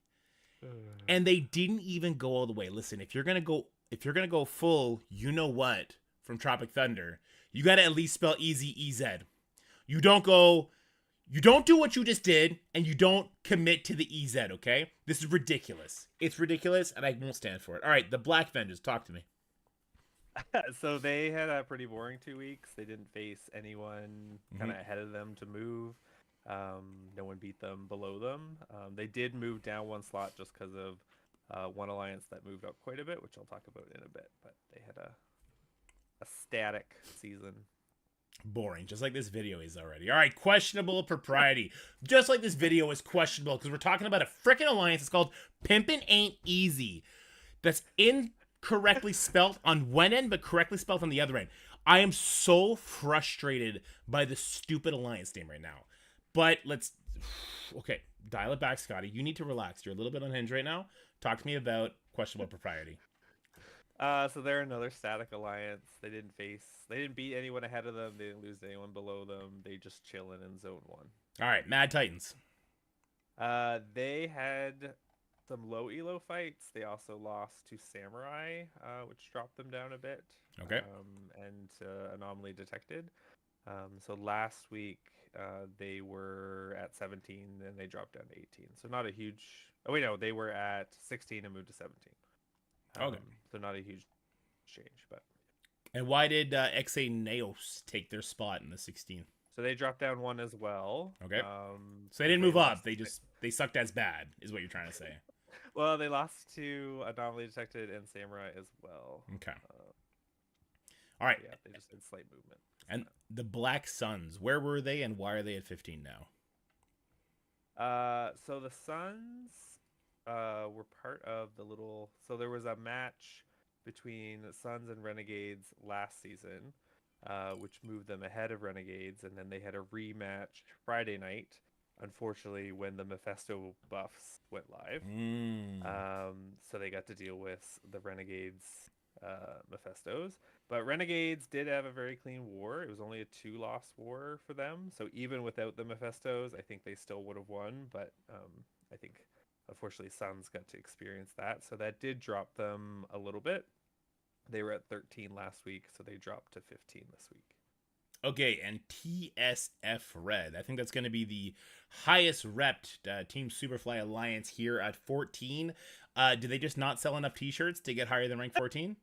Speaker 1: And they didn't even go all the way. Listen, if you're gonna go full, you know what, from Tropic Thunder, you gotta at least spell easy EZ. You don't do what you just did, and you don't commit to the EZ, okay? This is ridiculous. It's ridiculous, and I won't stand for it. All right, the Black Vendors, talk to me.
Speaker 2: So they had a pretty boring 2 weeks. They didn't face anyone kind of ahead of them to move. No one beat them below them. They did move down one slot just because of one alliance that moved up quite a bit, which I'll talk about in a bit. But they had a static season.
Speaker 1: Boring, just like this video is already. All right, questionable propriety. Just like this video is questionable because we're talking about a freaking alliance. It's called Pimpin' Ain't Easy. That's incorrectly spelt on one end, but correctly spelt on the other end. I am so frustrated by the stupid alliance name right now. But okay, dial it back, Scotty. You need to relax. You're a little bit unhinged right now. Talk to me about questionable propriety.
Speaker 2: So they're another static alliance. They didn't beat anyone ahead of them. They didn't lose anyone below them. They just chilling in zone 1.
Speaker 1: All right, Mad Titans.
Speaker 2: They had some low elo fights. They also lost to Samurai, which dropped them down a bit.
Speaker 1: Okay.
Speaker 2: And Anomaly Detected. So last week they were at 17 and they dropped down to 18. So not a huge. Oh wait, no, they were at 16 and moved to 17.
Speaker 1: Okay.
Speaker 2: So not a huge change, but.
Speaker 1: And why did XA Neos take their spot in the 16?
Speaker 2: So they dropped down one as well.
Speaker 1: Okay. So they didn't move up. They sucked as bad, is what you're trying to say.
Speaker 2: Well, they lost to Anomaly Detected and Samurai as well.
Speaker 1: Okay. All right.
Speaker 2: Yeah, they just did slight movement.
Speaker 1: And the Black Suns, where were they and why are they at 15 now?
Speaker 2: So the Suns were part of the little. So there was a match between Suns and Renegades last season, which moved them ahead of Renegades, and then they had a rematch Friday night. Unfortunately, when the Mephisto buffs went live, so they got to deal with the Renegades Mephistos. But Renegades did have a very clean war. It was only a 2-loss war for them. So even without the Mephistos, I think they still would have won. But I think, unfortunately, Suns got to experience that. So that did drop them a little bit. They were at 13 last week, so they dropped to 15 this week.
Speaker 1: Okay, and TSF Red. I think that's going to be the highest repped Team Superfly Alliance here at 14. Did they just not sell enough t-shirts to get higher than rank 14?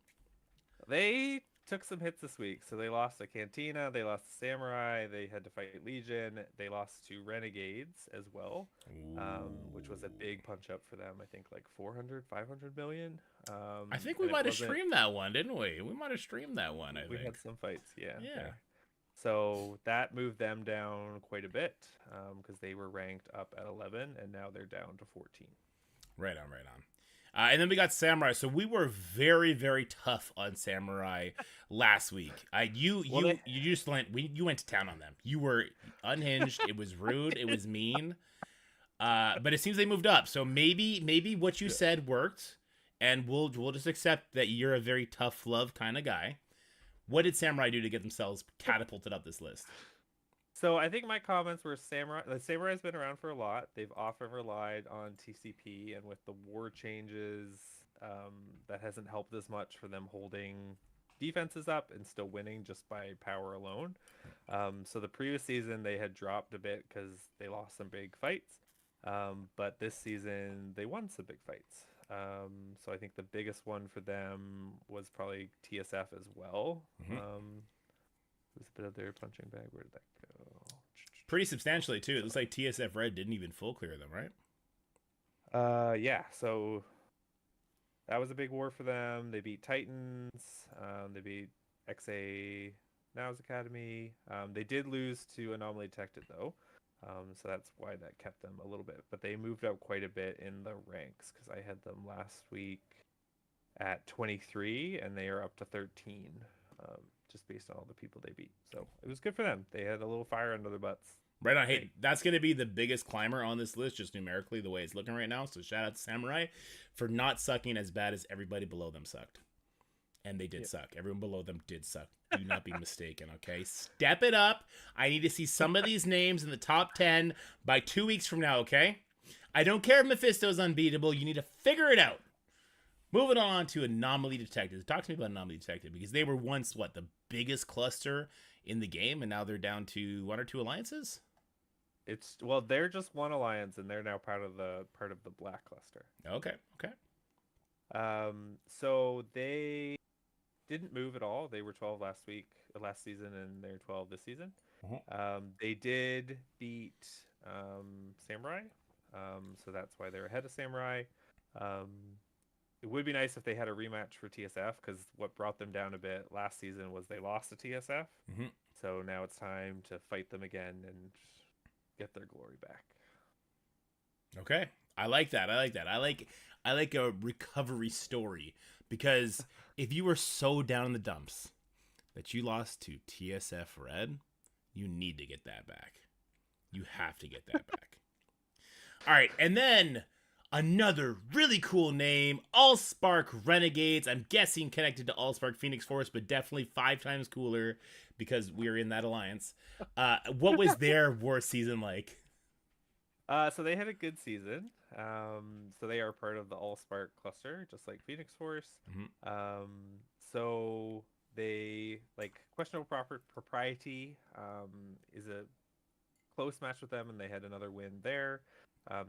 Speaker 2: They took some hits this week. So they lost to Cantina, they lost to Samurai, they had to fight Legion, they lost to Renegades as well, which was a big punch up for them. I think like 400, 500 million.
Speaker 1: I think we might have streamed that one, didn't we? We might have streamed that one, I think.
Speaker 2: We had some fights, yeah.
Speaker 1: Yeah.
Speaker 2: So that moved them down quite a bit because they were ranked up at 11 and now they're down to 14.
Speaker 1: Right on, right on. And then we got Samurai. So we were very, very tough on Samurai last week. You just you went to town on them. You were unhinged. It was rude. It was mean. But it seems they moved up. So maybe what you said worked, and we'll just accept that you're a very tough love kind of guy. What did Samurai do to get themselves catapulted up this list?
Speaker 2: So I think my comments were Samurai. The Samurai's been around for a lot. They've often relied on TCP, and with the war changes, that hasn't helped as much for them holding defenses up and still winning just by power alone. So the previous season they had dropped a bit because they lost some big fights, but this season they won some big fights. So I think the biggest one for them was probably TSF as well.
Speaker 1: Mm-hmm.
Speaker 2: It was a bit of their punching bag. Where did that go?
Speaker 1: Pretty substantially too. It looks like TSF Red didn't even full clear them, right?
Speaker 2: Yeah. So that was a big war for them. They beat Titans. They beat XA Now's Academy. They did lose to Anomaly Detected though. So that's why that kept them a little bit. But they moved up quite a bit in the ranks because I had them last week at 23 and they are up to 13. Just based on all the people they beat. So it was good for them. They had a little fire under their butts.
Speaker 1: Right on. Hey, that's going to be the biggest climber on this list, just numerically, the way it's looking right now. So shout out to Samurai for not sucking as bad as everybody below them sucked. And they did suck. Everyone below them did suck. Do not be mistaken, okay? Step it up. I need to see some of these names in the top 10 by 2 weeks from now, okay? I don't care if Mephisto's unbeatable. You need to figure it out. Moving on to Anomaly Detected. Talk to me about Anomaly Detected because they were once, the biggest cluster in the game, and now they're down to 1 or 2 alliances?
Speaker 2: They're just one alliance, and they're now part of the Black Cluster.
Speaker 1: Okay.
Speaker 2: So they didn't move at all. They were 12 last season, and they're 12 this season. They did beat Samurai, so that's why they're ahead of Samurai. It would be nice if they had a rematch for TSF because what brought them down a bit last season was they lost to TSF.
Speaker 1: Mm-hmm.
Speaker 2: So now it's time to fight them again and get their glory back.
Speaker 1: Okay. I like that. I like a recovery story because if you were so down in the dumps that you lost to TSF Red, you need to get that back. You have to get that back. All right. And then another really cool name, Allspark Renegades. I'm guessing connected to Allspark Phoenix Force, but definitely 5 times cooler because we're in that alliance. What was their worst season like?
Speaker 2: So they had a good season. So they are part of the Allspark cluster, just like Phoenix Force.
Speaker 1: Mm-hmm.
Speaker 2: So they questionable propriety is a close match with them, and they had another win there.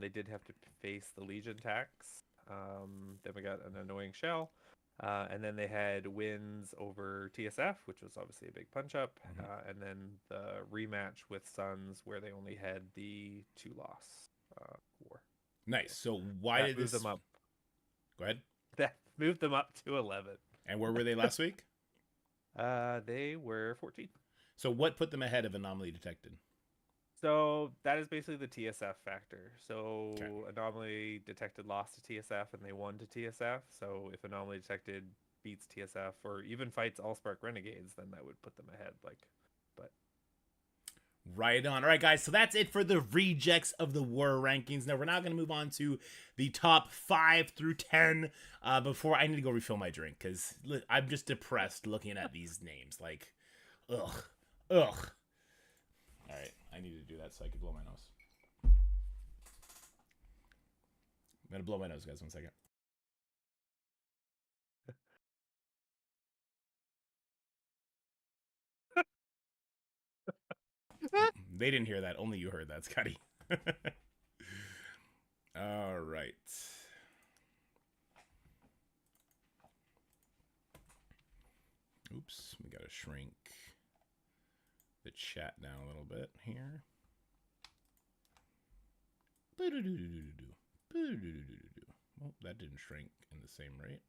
Speaker 2: They did have to face the Legion tax. Then we got an annoying shell. And then they had wins over TSF, which was obviously a big punch-up.
Speaker 1: Mm-hmm.
Speaker 2: And then the rematch with Suns, where they only had the 2-loss war.
Speaker 1: Nice. So why did this...
Speaker 2: them up?
Speaker 1: Go ahead.
Speaker 2: That moved them up to 11.
Speaker 1: And where were they last week?
Speaker 2: They were 14.
Speaker 1: So what put them ahead of Anomaly Detected?
Speaker 2: So that is basically the TSF factor. So
Speaker 1: Okay.
Speaker 2: Anomaly Detected lost to TSF and they won to TSF. So if Anomaly Detected beats TSF or even fights Allspark Renegades, then that would put them ahead.
Speaker 1: Right on. All right, guys. So that's it for the rejects of the war rankings. Now we're now going to move on to the top 5 through 10. Before I need to go refill my drink because I'm just depressed looking at these names. Ugh. All right. I need to do that so I can blow my nose. I'm going to blow my nose, guys. 1 second. They didn't hear that. Only you heard that, Scotty. All right. Oops. We got to shrink the chat down a little bit here. Well, that didn't shrink in the same rate.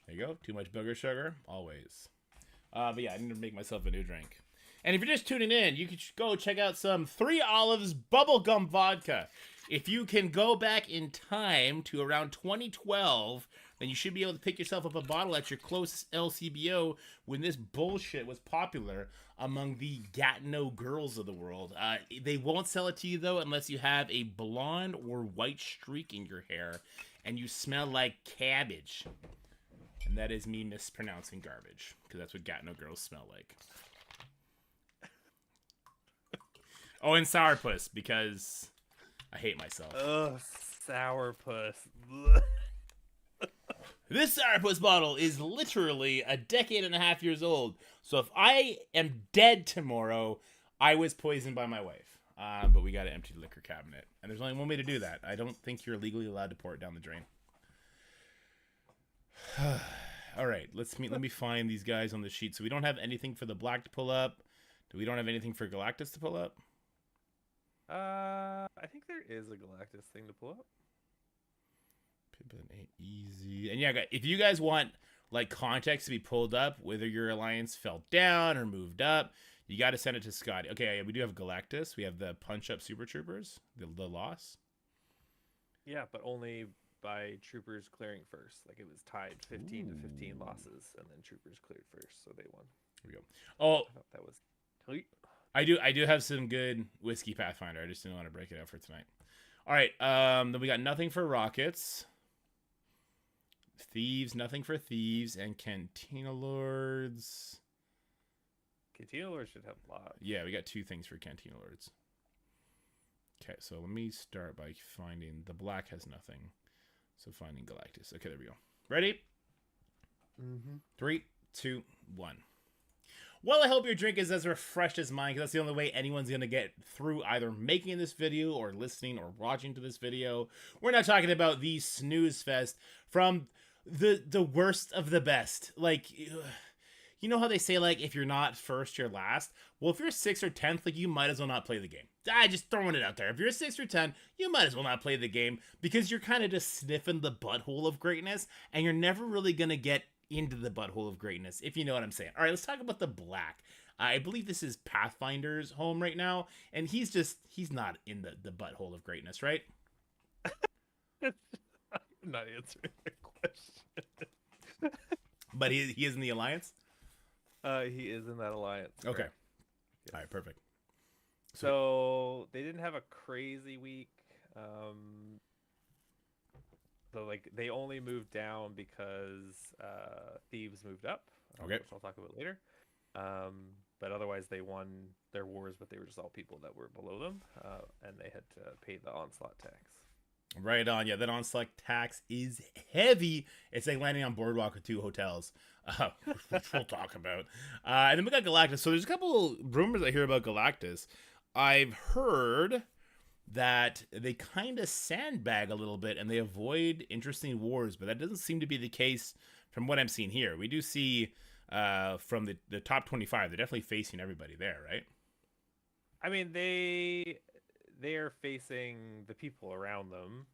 Speaker 1: There you go. Too much booger sugar? Always. But yeah, I need to make myself a new drink. And if you're just tuning in, you can go check out some Three Olives Bubblegum Vodka. If you can go back in time to around 2012, then you should be able to pick yourself up a bottle at your closest LCBO when this bullshit was popular among the Gatineau girls of the world. They won't sell it to you, though, unless you have a blonde or white streak in your hair and you smell like cabbage. And that is me mispronouncing garbage, because that's what Gatineau girls smell like. Oh, and sourpuss, because I hate myself.
Speaker 2: Ugh, sourpuss.
Speaker 1: This sourpuss bottle is literally a decade and a half years old. So if I am dead tomorrow, I was poisoned by my wife. But we got to empty the liquor cabinet. And there's only one way to do that. I don't think you're legally allowed to pour it down the drain. All right, let me find these guys on the sheet. So we don't have anything for the black to pull up. We don't have anything for Galactus to pull up.
Speaker 2: I think there is a Galactus thing to pull up.
Speaker 1: Pippin ain't easy. And yeah, if you guys want like context to be pulled up, whether your alliance fell down or moved up, you got to send it to Scotty. Okay, yeah, we do have Galactus. We have the Punch Up Super Troopers, the loss.
Speaker 2: Yeah, but only by Troopers clearing first. Like it was tied 15 to 15 losses, and then Troopers cleared first, so they won.
Speaker 1: Here we go. Oh,
Speaker 2: I thought that was tight.
Speaker 1: I do have some good whiskey Pathfinder. I just didn't want to break it out for tonight. All right, then we got nothing for Rockets. Thieves, nothing for Thieves, and Cantina Lords.
Speaker 2: Cantina Lords should have a lot.
Speaker 1: Yeah, we got 2 things for Cantina Lords. Okay, so let me start by finding... The black has nothing. So finding Galactus. Okay, there we go. Ready?
Speaker 2: Mm-hmm.
Speaker 1: 3, 2, 1. Well, I hope your drink is as refreshed as mine, because that's the only way anyone's going to get through either making this video or listening or watching to this video. We're not talking about the snooze fest from the worst of the best. Like, you know how they say, like, if you're not first, you're last? Well, if you're 6th or 10th, like, you might as well not play the game. Just throwing it out there. If you're 6 or 10, you might as well not play the game, because you're kind of just sniffing the butthole of greatness, and you're never really going to get into the butthole of greatness, if you know what I'm saying. All right, let's talk about the black. I believe this is Pathfinder's home right now, and he's not in the butthole of greatness, right?
Speaker 2: I'm not answering the question.
Speaker 1: But he is in the Alliance?
Speaker 2: He is in that alliance.
Speaker 1: Okay.
Speaker 2: Correct.
Speaker 1: All right, perfect.
Speaker 2: So they didn't have a crazy week. So like they only moved down because Thieves moved up.
Speaker 1: Okay.
Speaker 2: Which I'll talk about later. But otherwise they won their wars, but they were just all people that were below them, and they had to pay the onslaught tax.
Speaker 1: Right on. Yeah, that onslaught tax is heavy. It's like landing on Boardwalk with 2 hotels, which we'll talk about. And then we got Galactus. So there's a couple rumors I hear about Galactus. I've heard that they kind of sandbag a little bit and they avoid interesting wars, but that doesn't seem to be the case from what I'm seeing here. We do see from the top 25, they're definitely facing everybody there, right?
Speaker 2: I mean, they are facing the people around them.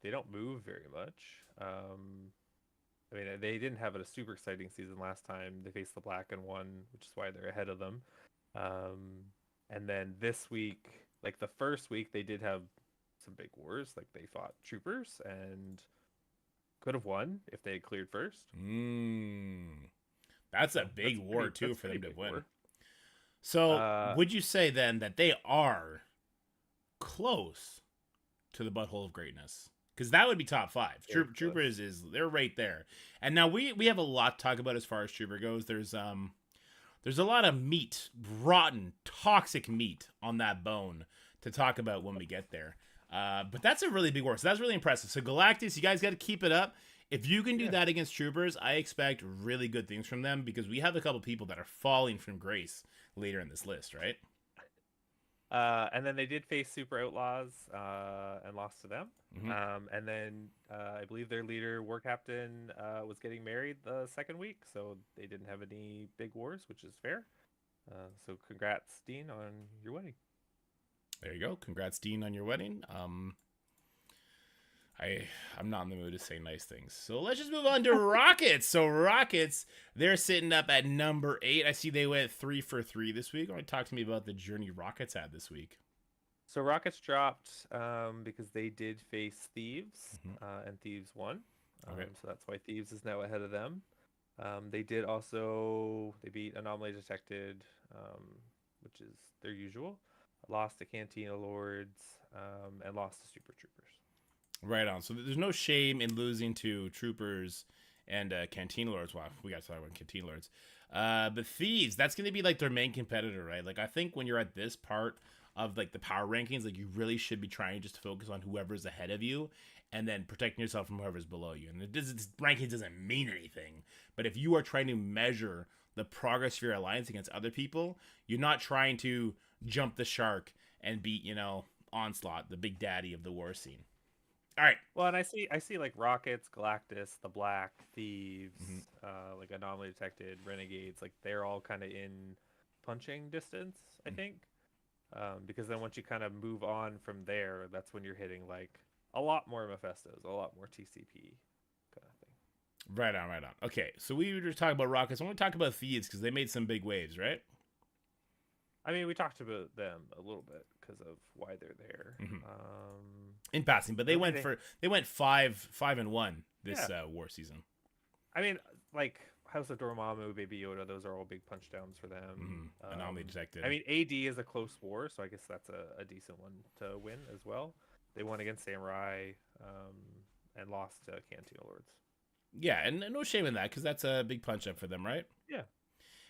Speaker 2: They don't move very much. I mean, they didn't have a super exciting season last time. They faced the black and won, which is why they're ahead of them. And then this week, like the first week, they did have some big wars. Like they fought Troopers and could have won if they had cleared first.
Speaker 1: That's a big war too for them to win.
Speaker 2: War.
Speaker 1: So would you say then that they are close to the butthole of greatness? Because that would be top 5. Troopers they're right there. And now we have a lot to talk about as far as Trooper goes. There's a lot of meat, rotten, toxic meat on that bone to talk about when we get there. But that's a really big war. So that's really impressive. So Galactus, you guys got to keep it up. If you can do that against Troopers, I expect really good things from them, because we have a couple people that are falling from grace later in this list, right?
Speaker 2: And then they did face Super Outlaws and lost to them.
Speaker 1: Mm-hmm.
Speaker 2: And then I believe their leader, War Captain, was getting married the second week, so they didn't have any big wars, which is fair. So congrats, Dean, on your wedding.
Speaker 1: There you go. Congrats, Dean, on your wedding. I'm not in the mood to say nice things. So let's just move on to Rockets. So Rockets, they're sitting up at number 8. I see they went 3 for 3 this week. Want to talk to me about the journey Rockets had this week?
Speaker 2: So Rockets dropped because they did face Thieves,
Speaker 1: Mhm.
Speaker 2: and Thieves won.
Speaker 1: Okay.
Speaker 2: So that's why Thieves is now ahead of them. They did also they beat Anomaly Detected, which is their usual. Lost to Cantina Lords, and lost to Super Troopers.
Speaker 1: Right on. So there's no shame in losing to Troopers and Canteen Lords. Wow, we got to talk about Canteen Lords. But Thieves, that's going to be like their main competitor, right? Like I think when you're at this part of like the power rankings, like you really should be trying just to focus on whoever's ahead of you, and then protecting yourself from whoever's below you. And rankings doesn't mean anything, but if you are trying to measure the progress of your alliance against other people, you're not trying to jump the shark and beat Onslaught, the big daddy of the war scene. All right.
Speaker 2: Well, and I see like Rockets, Galactus, the Black, Thieves,
Speaker 1: Mhm.
Speaker 2: like Anomaly Detected, Renegades, like they're all kind of in punching distance, I
Speaker 1: Mhm.
Speaker 2: think. Because then once you kind of move on from there, that's when you're hitting like a lot more Mephistos, a lot more TCP kind of thing.
Speaker 1: Right on, right on. Okay, so we were just talking about Rockets. I want to talk about Thieves because they made some big waves, right?
Speaker 2: I mean, we talked about them a little bit because of why they're there.
Speaker 1: Mhm. In passing, but
Speaker 2: Really, they,
Speaker 1: they went 5-1 this
Speaker 2: yeah.
Speaker 1: war season.
Speaker 2: I mean, like House of Dormammu, Baby Yoda, those are all big punch downs for them.
Speaker 1: Anomaly detected.
Speaker 2: I mean, AD is a close war, so I guess that's a decent one to win as well. They won against Samurai, and lost to Cantina Lords.
Speaker 1: Yeah, and no shame in that because that's a big punch up for them, right?
Speaker 2: Yeah.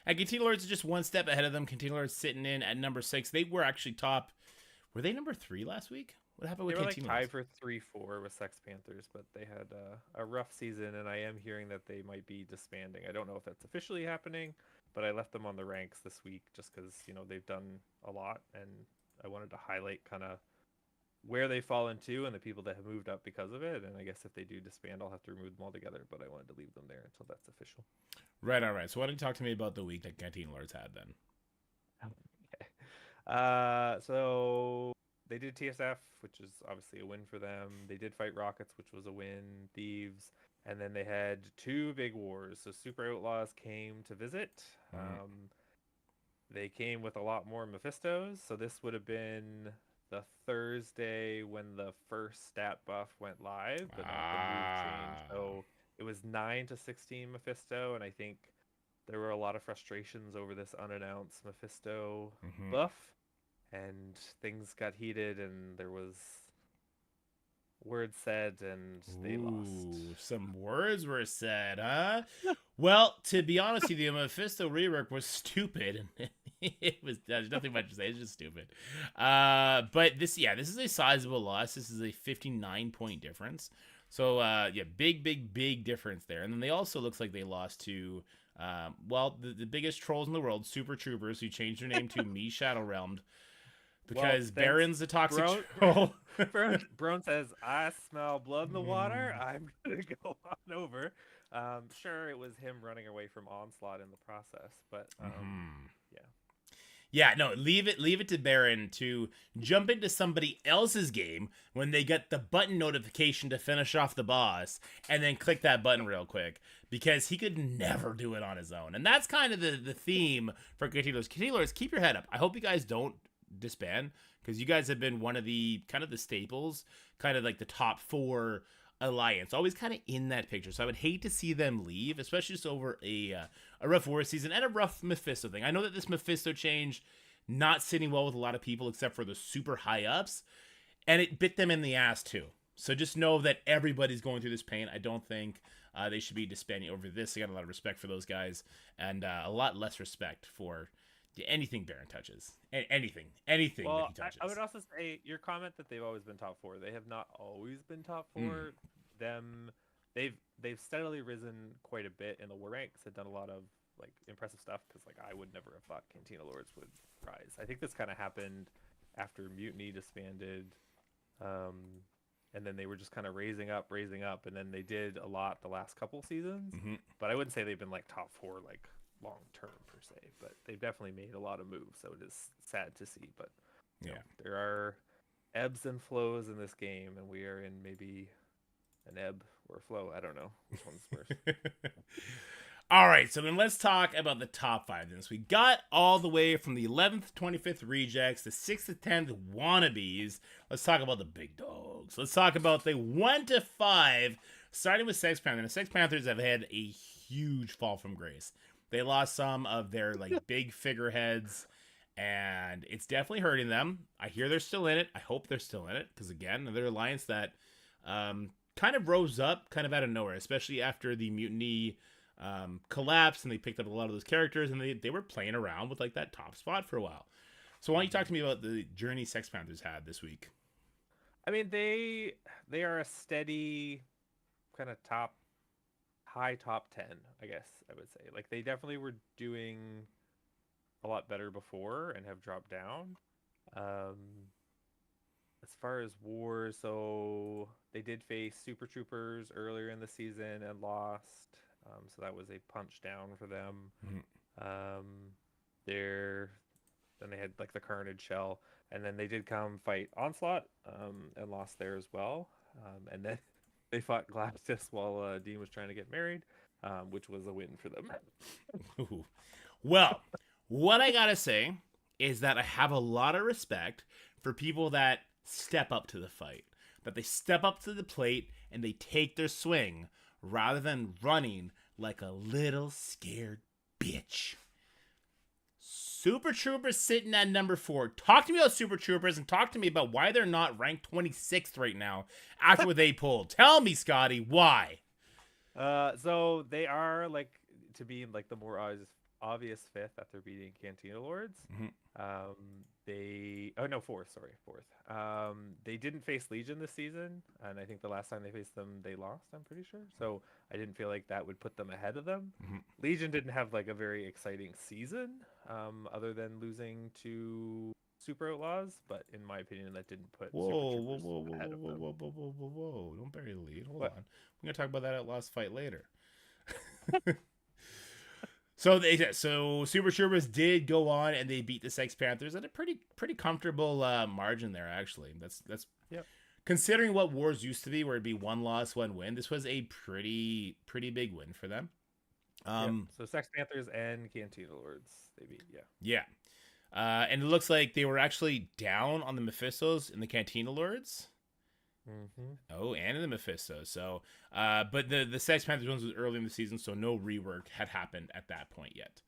Speaker 1: And Cantina Lords is just one step ahead of them. Cantina Lords sitting in at number 6. They were actually top. Were they number 3 last week? What happened
Speaker 2: They
Speaker 1: with
Speaker 2: were like
Speaker 1: Cantina
Speaker 2: tied
Speaker 1: Lords?
Speaker 2: for 3-4 with Sex Panthers, but they had a rough season, and I am hearing that they might be disbanding. I don't know if that's officially happening, but I left them on the ranks this week just because they've done a lot, and I wanted to highlight kind of where they fall into and the people that have moved up because of it. And I guess if they do disband, I'll have to remove them altogether. But I wanted to leave them there until that's official.
Speaker 1: Right, all right. So why don't you talk to me about the week that Cantina Lords had then?
Speaker 2: Okay. So they did TSF, which is obviously a win for them. They did fight Rockets, which was a win. Thieves, and then they had 2 big wars. So Super Outlaws came to visit. They came with a lot more Mephistos. So this would have been the Thursday when the first stat buff went live, but not the move change. So it was 9 to 16 Mephisto, and I think there were a lot of frustrations over this unannounced Mephisto buff, and things got heated, and there was words said, and they lost.
Speaker 1: Some words were said, huh? Well, to be honest with you, the Mephisto rework was stupid. It was there's nothing much to say. It's just stupid. But this is a sizable loss. This is a 59-point difference. So big difference there. And then they also looks like they lost to the biggest trolls in the world, Super Troopers, who changed their name to Me Shadow Realmed because Baron's the toxic troll.
Speaker 2: Brone says, "I smell blood in the water. I'm gonna go on over." Sure, it was him running away from Onslaught in the process, but yeah.
Speaker 1: Yeah, no, leave it to Baron to jump into somebody else's game when they get the button notification to finish off the boss and then click that button real quick because he could never do it on his own. And that's kind of the theme for Cantillos. Cantillos, keep your head up. I hope you guys don't disband because you guys have been one of the kind of the staples, kind of like the top 4 alliance, always kind of in that picture. So I would hate to see them leave, especially just over a rough war season and a rough Mephisto thing. I know that this Mephisto change not sitting well with a lot of people except for the super high ups, and it bit them in the ass too. So just know that everybody's going through this pain. I don't think they should be disbanding over this. I got a lot of respect for those guys and a lot less respect for anything Baron touches. Anything that he touches.
Speaker 2: I would also say your comment that they've always been top 4. They have not always been top 4. They've steadily risen quite a bit in the war ranks. They've done a lot of like impressive stuff because like I would never have thought Cantina Lords would rise. I think this kind of happened after Mutiny disbanded, and then they were just kind of raising up, and then they did a lot the last couple seasons. But I wouldn't say they've been like top 4 like long term per se, but they've definitely made a lot of moves, so it is sad to see. But there are ebbs and flows in this game, and we are in maybe an ebb or a flow. I don't know which one's worse.
Speaker 1: All right, so then let's talk about the top 5 then. So we got all the way from the 11th, 25th rejects, the 6th to 10th wannabes. Let's talk about the big dogs. Let's talk about the 1 to 5, starting with Sex Panther. The Sex Panthers have had a huge fall from grace. They lost some of their like big figureheads, and it's definitely hurting them. I hear they're still in it. I hope they're still in it, because again, they're an alliance that kind of rose up kind of out of nowhere, especially after the mutiny collapsed, and they picked up a lot of those characters, and they were playing around with like that top spot for a while. So why don't you talk to me about the journey Sex Panthers had this week?
Speaker 2: I mean, they are a steady kind of high top 10, I guess I would say. Like, they definitely were doing a lot better before and have dropped down. As far as wars, so they did face Super Troopers earlier in the season and lost. So that was a punch down for them.
Speaker 1: Mm-hmm.
Speaker 2: Then they had like the Carnage Shell, and then they did come fight Onslaught and lost there as well. And then they fought Galactus while Dean was trying to get married, which was a win for them.
Speaker 1: Ooh. Well, what I gotta say is that I have a lot of respect for people that step up to the fight, that they step up to the plate and they take their swing rather than running like a little scared bitch. Super Troopers sitting at number 4. Talk to me about Super Troopers and talk to me about why they're not ranked 26th right now after what they pulled. Tell me, Scotty, why?
Speaker 2: So they are like to be like the more obvious 5th after beating Cantina Lords.
Speaker 1: Mm-hmm.
Speaker 2: Fourth. They didn't face Legion this season, and I think the last time they faced them, they lost, I'm pretty sure. So I didn't feel like that would put them ahead of them.
Speaker 1: Mm-hmm.
Speaker 2: Legion didn't have like a very exciting season, other than losing to Super Outlaws, but in my opinion, that didn't put
Speaker 1: Whoa,
Speaker 2: Super Troopers ahead of them.
Speaker 1: whoa. Don't bury the lead. Hold
Speaker 2: What?
Speaker 1: on. We're going to talk about that Outlaws fight later. So Super Troopers did go on and they beat the Sex Panthers at a pretty comfortable margin there, actually. That's
Speaker 2: Yep.
Speaker 1: Considering what wars used to be, where it'd be 1 loss, 1 win. This was a pretty big win for them.
Speaker 2: So Sex Panthers and Cantina Lords, they beat.
Speaker 1: Yeah. And it looks like they were actually down on the Mephistos in the Cantina Lords.
Speaker 2: Mm-hmm.
Speaker 1: Oh, and in the Mephisto. So, but the Sex Panthers ones was early in the season, so no rework had happened at that point yet.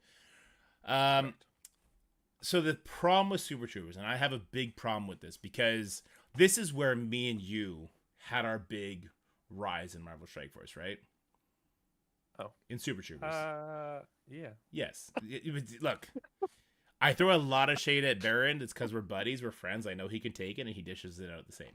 Speaker 1: So the problem with Super Troopers, and I have a big problem with this, because this is where me and you had our big rise in Marvel Strike Force, right?
Speaker 2: Oh.
Speaker 1: In Super Troopers.
Speaker 2: Yeah.
Speaker 1: Yes. Look, I throw a lot of shade at Baron. It's because we're buddies, we're friends. I know he can take it, and he dishes it out the same.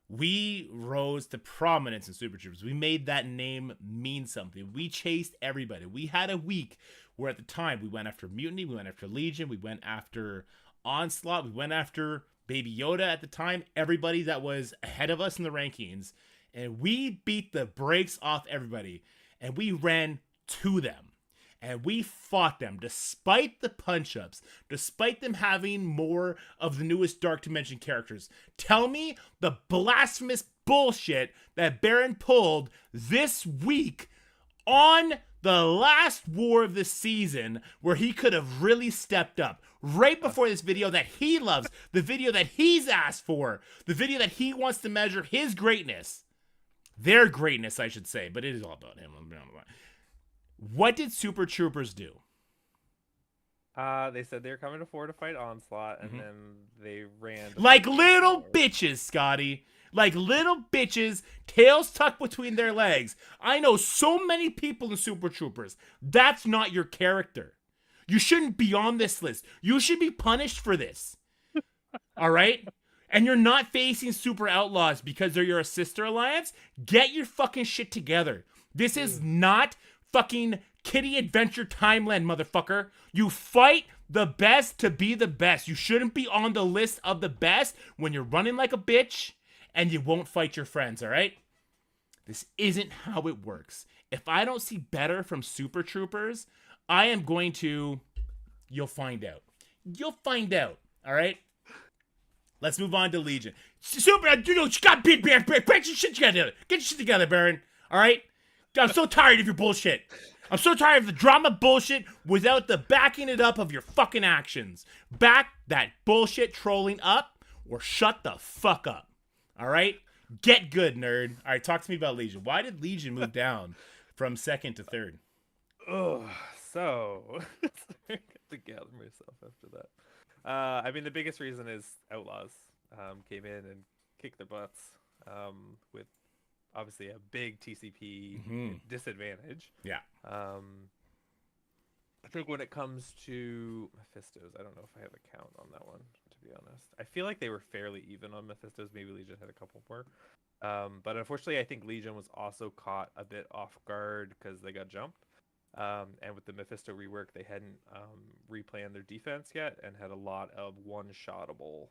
Speaker 1: We rose to prominence in Super Troopers. We made that name mean something. We chased everybody. We had a week where at the time we went after Mutiny, we went after Legion, we went after Onslaught, we went after Baby Yoda at the time, everybody that was ahead of us in the rankings, and we beat the brakes off everybody, and we ran to them. And we fought them despite the punch-ups, despite them having more of the newest Dark Dimension characters. Tell me the blasphemous bullshit that Baron pulled this week on the last war of the season, where he could have really stepped up. Right before this video that he loves, the video that he's asked for, the video that he wants to measure his greatness. Their greatness, I should say, but it is all about him. What did Super Troopers do?
Speaker 2: They said they were coming to 4 to fight Onslaught, and then they ran
Speaker 1: like little bitches, Scotty. Like little bitches, tails tucked between their legs. I know so many people in Super Troopers. That's not your character. You shouldn't be on this list. You should be punished for this. All right? And you're not facing Super Outlaws because they're your sister alliance. Get your fucking shit together. This is not fucking Kitty Adventure Timeland, motherfucker. You fight the best to be the best. You shouldn't be on the list of the best when you're running like a bitch and you won't fight your friends, all right? This isn't how it works. If I don't see better from Super Troopers, I am going to... You'll find out. You'll find out, all right? Let's move on to Legion. Super, you got break your shit together. Get your shit together, Baron. All right? I'm so tired of your bullshit. I'm so tired of the drama bullshit without the backing it up of your fucking actions. Back that bullshit trolling up or shut the fuck up. All right? Get good, nerd. All right, talk to me about Legion. Why did Legion move down from second to third?
Speaker 2: Oh, so I have to gather myself after that. I mean, the biggest reason is Outlaws came in and kicked their butts with obviously a big TCP disadvantage.
Speaker 1: Yeah.
Speaker 2: I think when it comes to Mephistos, I don't know if I have a count on that one, to be honest. I feel like they were fairly even on Mephistos. Maybe Legion had a couple more. But unfortunately, I think Legion was also caught a bit off guard because they got jumped. And with the Mephisto rework, they hadn't replanned their defense yet and had a lot of one-shottable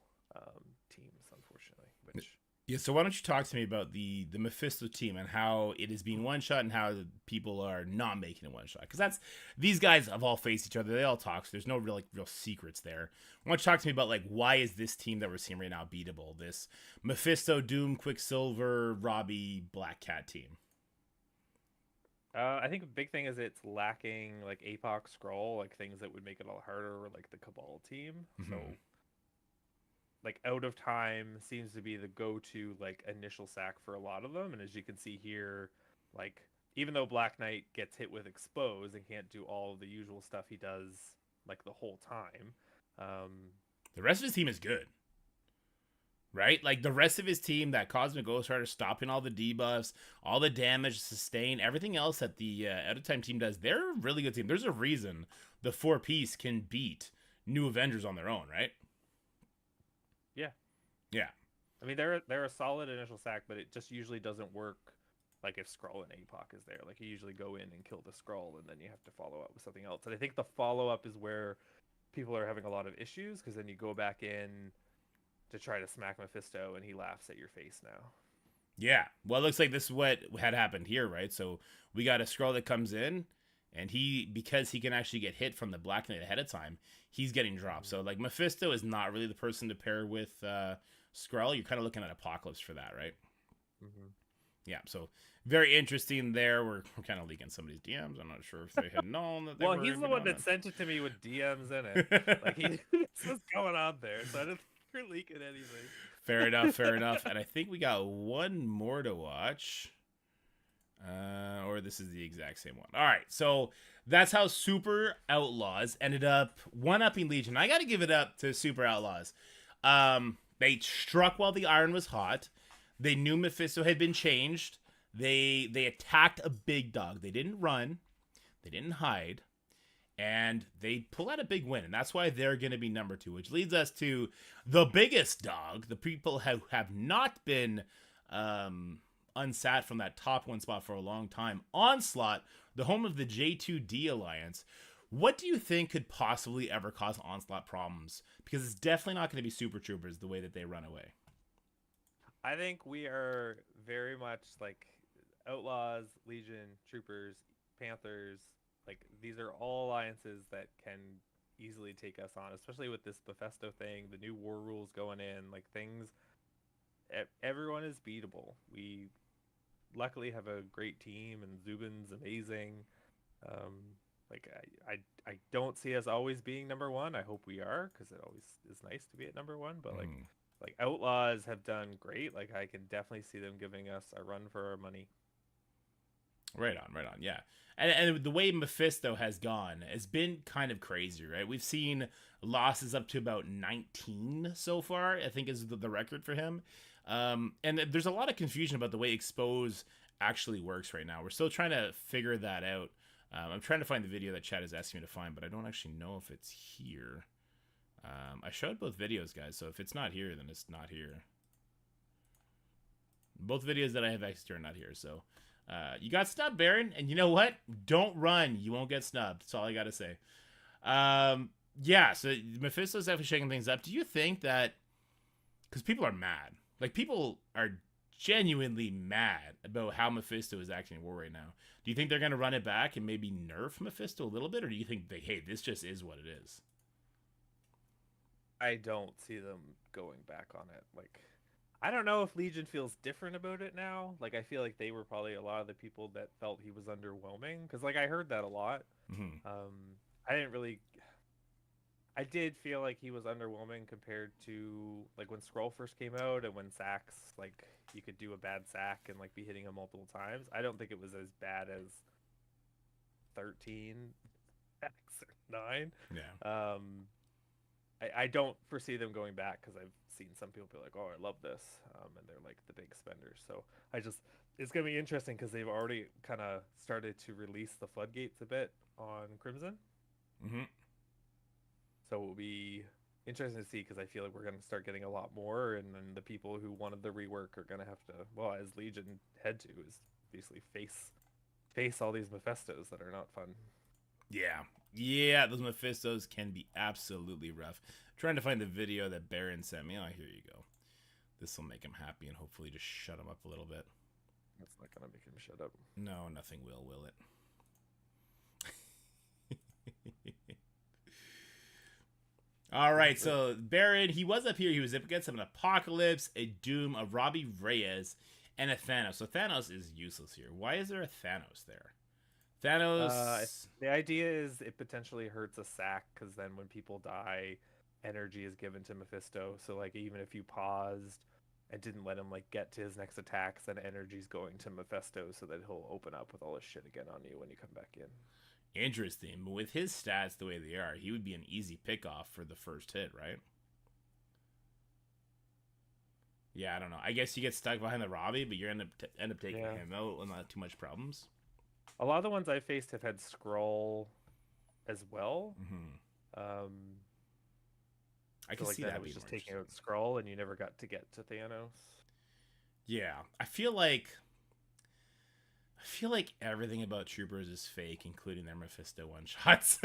Speaker 2: teams, unfortunately.
Speaker 1: Yeah, so why don't you talk to me about the Mephisto team and how it is being one-shot and how people are not making it one-shot? Because these guys have all faced each other. They all talk, so there's no real secrets there. Why don't you talk to me about, like, why is this team that we're seeing right now beatable? This Mephisto, Doom, Quicksilver, Robbie, Black Cat team.
Speaker 2: I think a big thing is it's lacking like APOC scroll, like things that would make it all harder, like the Cabal team. So like Out of Time seems to be the go-to like initial sack for a lot of them, and as you can see here, like even though Black Knight gets hit with Expose and can't do all of the usual stuff he does like the whole time,
Speaker 1: the rest of his team is good. Right? Like, the rest of his team, that Cosmic Ghost Rider stopping all the debuffs, all the damage, sustain, everything else that the Out of Time team does, they're a really good team. There's a reason the 4-piece can beat New Avengers on their own, right?
Speaker 2: Yeah.
Speaker 1: Yeah.
Speaker 2: I mean, they're a solid initial sack, but it just usually doesn't work like if Skrull and APOC is there. Like, you usually go in and kill the Skrull, and then you have to follow up with something else. And I think the follow-up is where people are having a lot of issues, because then you go back in to try to smack Mephisto, and he laughs at your face now.
Speaker 1: Yeah. Well, it looks like this is what had happened here, right? So we got a Skrull that comes in, and because he can actually get hit from the Black Knight ahead of time, he's getting dropped. So, like, Mephisto is not really the person to pair with Skrull. You're kind of looking at Apocalypse for that, right? Yeah, so very interesting there. We're kind of leaking somebody's DMs. I'm not sure if they had known that they were.
Speaker 2: Well, he's the one that sent it to me with DMs in it. Like, what's going on there? So I didn't think you're leaking anything.
Speaker 1: Fair enough, fair enough. And I think we got one more to watch. Or this is the exact same one. All right, so that's how Super Outlaws ended up one-upping Legion. I got to give it up to Super Outlaws. They struck while the iron was hot. They knew Mephisto had been changed. They attacked a big dog. They didn't run. They didn't hide. And they pull out a big win. And that's why they're going to be number 2, which leads us to the biggest dog. The people who have not been unsat from that top 1 spot for a long time. Onslaught, the home of the J2D Alliance. What do you think could possibly ever cause Onslaught problems? Because it's definitely not going to be Super Troopers the way that they run away.
Speaker 2: I think we are very much like Outlaws, Legion, Troopers, Panthers. Like, these are all alliances that can easily take us on, especially with this Mephisto thing, the new war rules going in, like things. Everyone is beatable. We luckily have a great team, and Zubin's amazing. Like, I don't see us always being number 1. I hope we are, because it always is nice to be at number 1. But like Outlaws have done great. Like, I can definitely see them giving us a run for our money.
Speaker 1: Right on, yeah. And the way Mephisto has gone has been kind of crazy, right? We've seen losses up to about 19 so far, I think is the record for him. And there's a lot of confusion about the way Expose actually works right now. We're still trying to figure that out. I'm trying to find the video that Chad is asking me to find, but I don't actually know if it's here. I showed both videos, guys, so if it's not here, then it's not here. Both videos that I have access to are not here, so... you got snubbed, Baron, and you know what? Don't run. You won't get snubbed. That's all I got to say. Yeah, so Mephisto's definitely shaking things up. Do you think that... Because people are mad. Like, people are genuinely mad about how Mephisto is acting in war right now. Do you think they're going to run it back and maybe nerf Mephisto a little bit? Or do you think, hey, this just is what it is?
Speaker 2: I don't see them going back on it. Like, I don't know if Legion feels different about it now. Like, I feel like they were probably a lot of the people that felt he was underwhelming, because like I heard that a lot.
Speaker 1: Mm-hmm.
Speaker 2: I didn't really. I did feel like he was underwhelming compared to like when Scroll first came out and when sacks, like you could do a bad sack and like be hitting him multiple times. I don't think it was as bad as 13 sacks or 9.
Speaker 1: Yeah.
Speaker 2: I don't foresee them going back because I've seen some people be like, "Oh, I love this," and they're like the big spenders. So it's gonna be interesting because they've already kind of started to release the floodgates a bit on Crimson.
Speaker 1: Mm-hmm.
Speaker 2: So it will be interesting to see because I feel like we're gonna start getting a lot more, and then the people who wanted the rework are gonna have to, well, as Legion head to, is basically face all these Mephistos that are not fun.
Speaker 1: Yeah, those Mephistos can be absolutely rough. Trying to find the video that Baron sent me. Oh, here you go. This will make him happy and hopefully just shut him up a little bit.
Speaker 2: That's not gonna make him shut up.
Speaker 1: No, nothing will it? All right, so Baron, he was up here. He was up against an Apocalypse, a Doom, a Robbie Reyes, and a Thanos. So Thanos is useless here. Why is there a Thanos there? Thanos.
Speaker 2: The idea is it potentially hurts a sack because then when people die, energy is given to Mephisto. So like even if you paused and didn't let him like get to his next attacks, then energy's going to Mephisto so that he'll open up with all his shit again on you when you come back in.
Speaker 1: Interesting. But with his stats the way they are, he would be an easy pickoff for the first hit, right? Yeah, I don't know. I guess you get stuck behind the Robbie, but you end up taking him out with not too much problems.
Speaker 2: A lot of the ones I faced have had Scroll as well.
Speaker 1: Mm-hmm. I can
Speaker 2: like
Speaker 1: see
Speaker 2: that.
Speaker 1: that
Speaker 2: It was
Speaker 1: being
Speaker 2: just
Speaker 1: more
Speaker 2: taking out Scroll, and you never got to get to Thanos.
Speaker 1: Yeah, I feel like everything about Troopers is fake, including their Mephisto one-shots.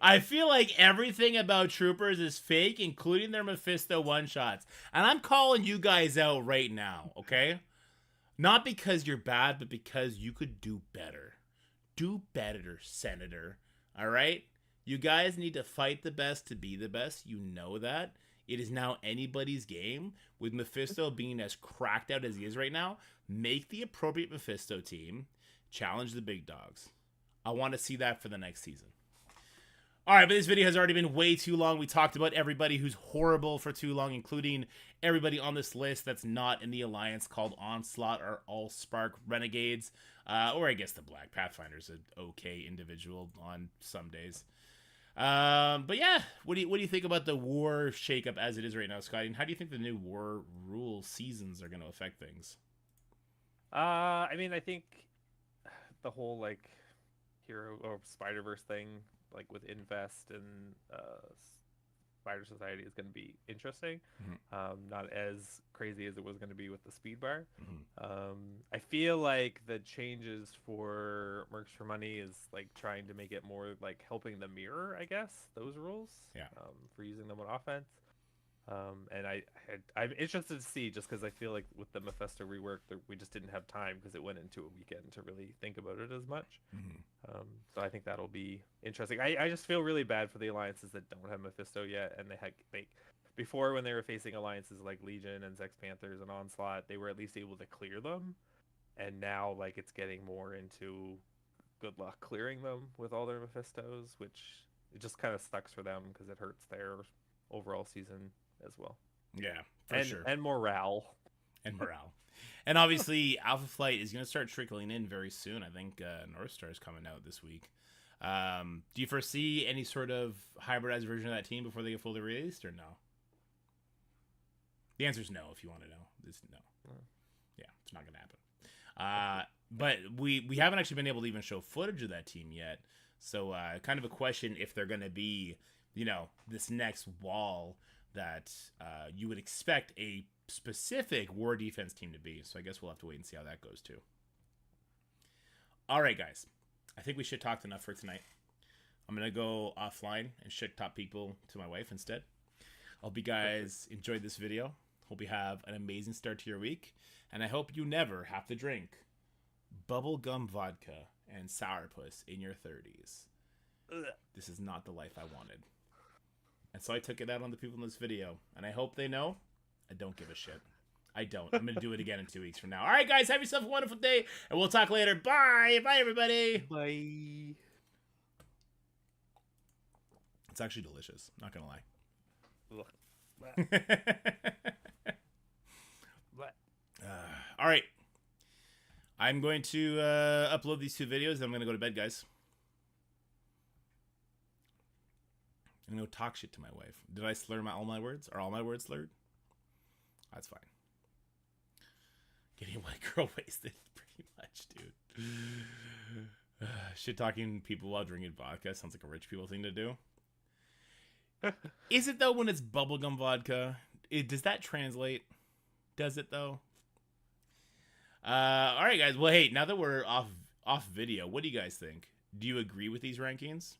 Speaker 1: I feel like everything about Troopers is fake, including their Mephisto one-shots. And I'm calling you guys out right now, okay? Not because you're bad, but because you could do better. Do better, Senator. All right? You guys need to fight the best to be the best. You know that. It is now anybody's game. With Mephisto being as cracked out as he is right now, make the appropriate Mephisto team. Challenge the big dogs. I want to see that for the next season. All right, but this video has already been way too long. We talked about everybody who's horrible for too long, including everybody on this list that's not in the alliance called Onslaught or Allspark Renegades. Or I guess the Black Pathfinder's an okay individual on some days. But yeah, what do you think about the war shakeup as it is right now, Scotty? And how do you think the new war rule seasons are going to affect things?
Speaker 2: I mean, I think the whole like hero or Spider-Verse thing, like with Invest and Spider Society, is going to be interesting. Mm-hmm. Not as crazy as it was going to be with the speed bar. Mm-hmm. I feel like the changes for Mercs for Money is like trying to make it more like helping them mirror, I guess, those rules.
Speaker 1: Yeah.
Speaker 2: For using them on offense. And I'm interested to see, just because I feel like with the Mephisto rework, we just didn't have time because it went into a weekend to really think about it as much. Mm-hmm. So I think that'll be interesting. I just feel really bad for the alliances that don't have Mephisto yet, and they before, when they were facing alliances like Legion and Zex Panthers and Onslaught, they were at least able to clear them, and now like it's getting more into good luck clearing them with all their Mephistos, which it just kind of sucks for them because it hurts their overall season as well.
Speaker 1: Yeah, for sure.
Speaker 2: And morale.
Speaker 1: And obviously, Alpha Flight is going to start trickling in very soon. I think North Star is coming out this week. Do you foresee any sort of hybridized version of that team before they get fully released, or no? The answer is no, if you want to know. It's no. Yeah, it's not going to happen. But we haven't actually been able to even show footage of that team yet. So kind of a question if they're going to be, this next wall that you would expect a specific war defense team to be. So I guess we'll have to wait and see how that goes too. All right, guys. I think we should talk enough for tonight. I'm going to go offline and shit talk people to my wife instead. Hope you guys enjoyed this video. Hope you have an amazing start to your week. And I hope you never have to drink bubblegum vodka and sourpuss in your 30s. Ugh. This is not the life I wanted. And so I took it out on the people in this video. And I hope they know I don't give a shit. I don't. I'm going to do it again in 2 weeks from now. All right, guys, have yourself a wonderful day. And we'll talk later. Bye. Bye, everybody.
Speaker 2: Bye.
Speaker 1: It's actually delicious. Not going to lie.
Speaker 2: Ugh. What?
Speaker 1: All right. I'm going to upload these 2 videos. And I'm going to go to bed, guys. I'm going to talk shit to my wife. Did I slur all my words? Are all my words slurred? That's fine. Getting white girl wasted, pretty much, dude. Shit talking people while drinking vodka sounds like a rich people thing to do. Is it though when it's bubblegum vodka? Does that translate? Does it though? All right, guys. Well, hey, now that we're off video, what do you guys think? Do you agree with these rankings?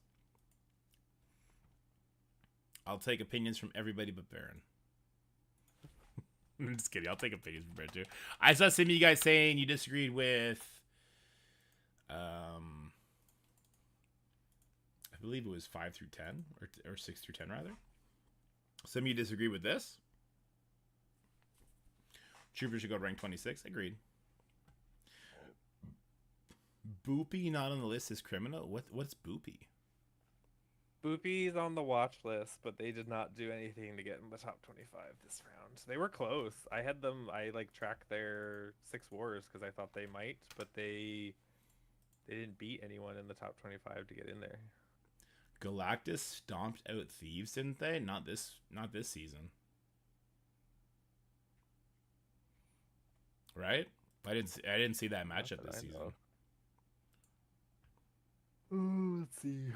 Speaker 1: I'll take opinions from everybody but Baron. I'm just kidding. I'll take opinions from Baron too. I saw some of you guys saying you disagreed with, I believe it was 5 through 10 or 6 through 10 rather. Some of you disagree with this. Trooper should go rank 26. Agreed. Boopy not on the list is criminal. What's Boopy?
Speaker 2: Boopy's on the watch list, but they did not do anything to get in the top 25 this round. They were close. I had them. I like tracked their 6 wars because I thought they might, but they didn't beat anyone in the top 25 to get in there.
Speaker 1: Galactus stomped out Thieves, didn't they? Not this season. Right? I didn't see that matchup this season.
Speaker 2: Ooh, let's see.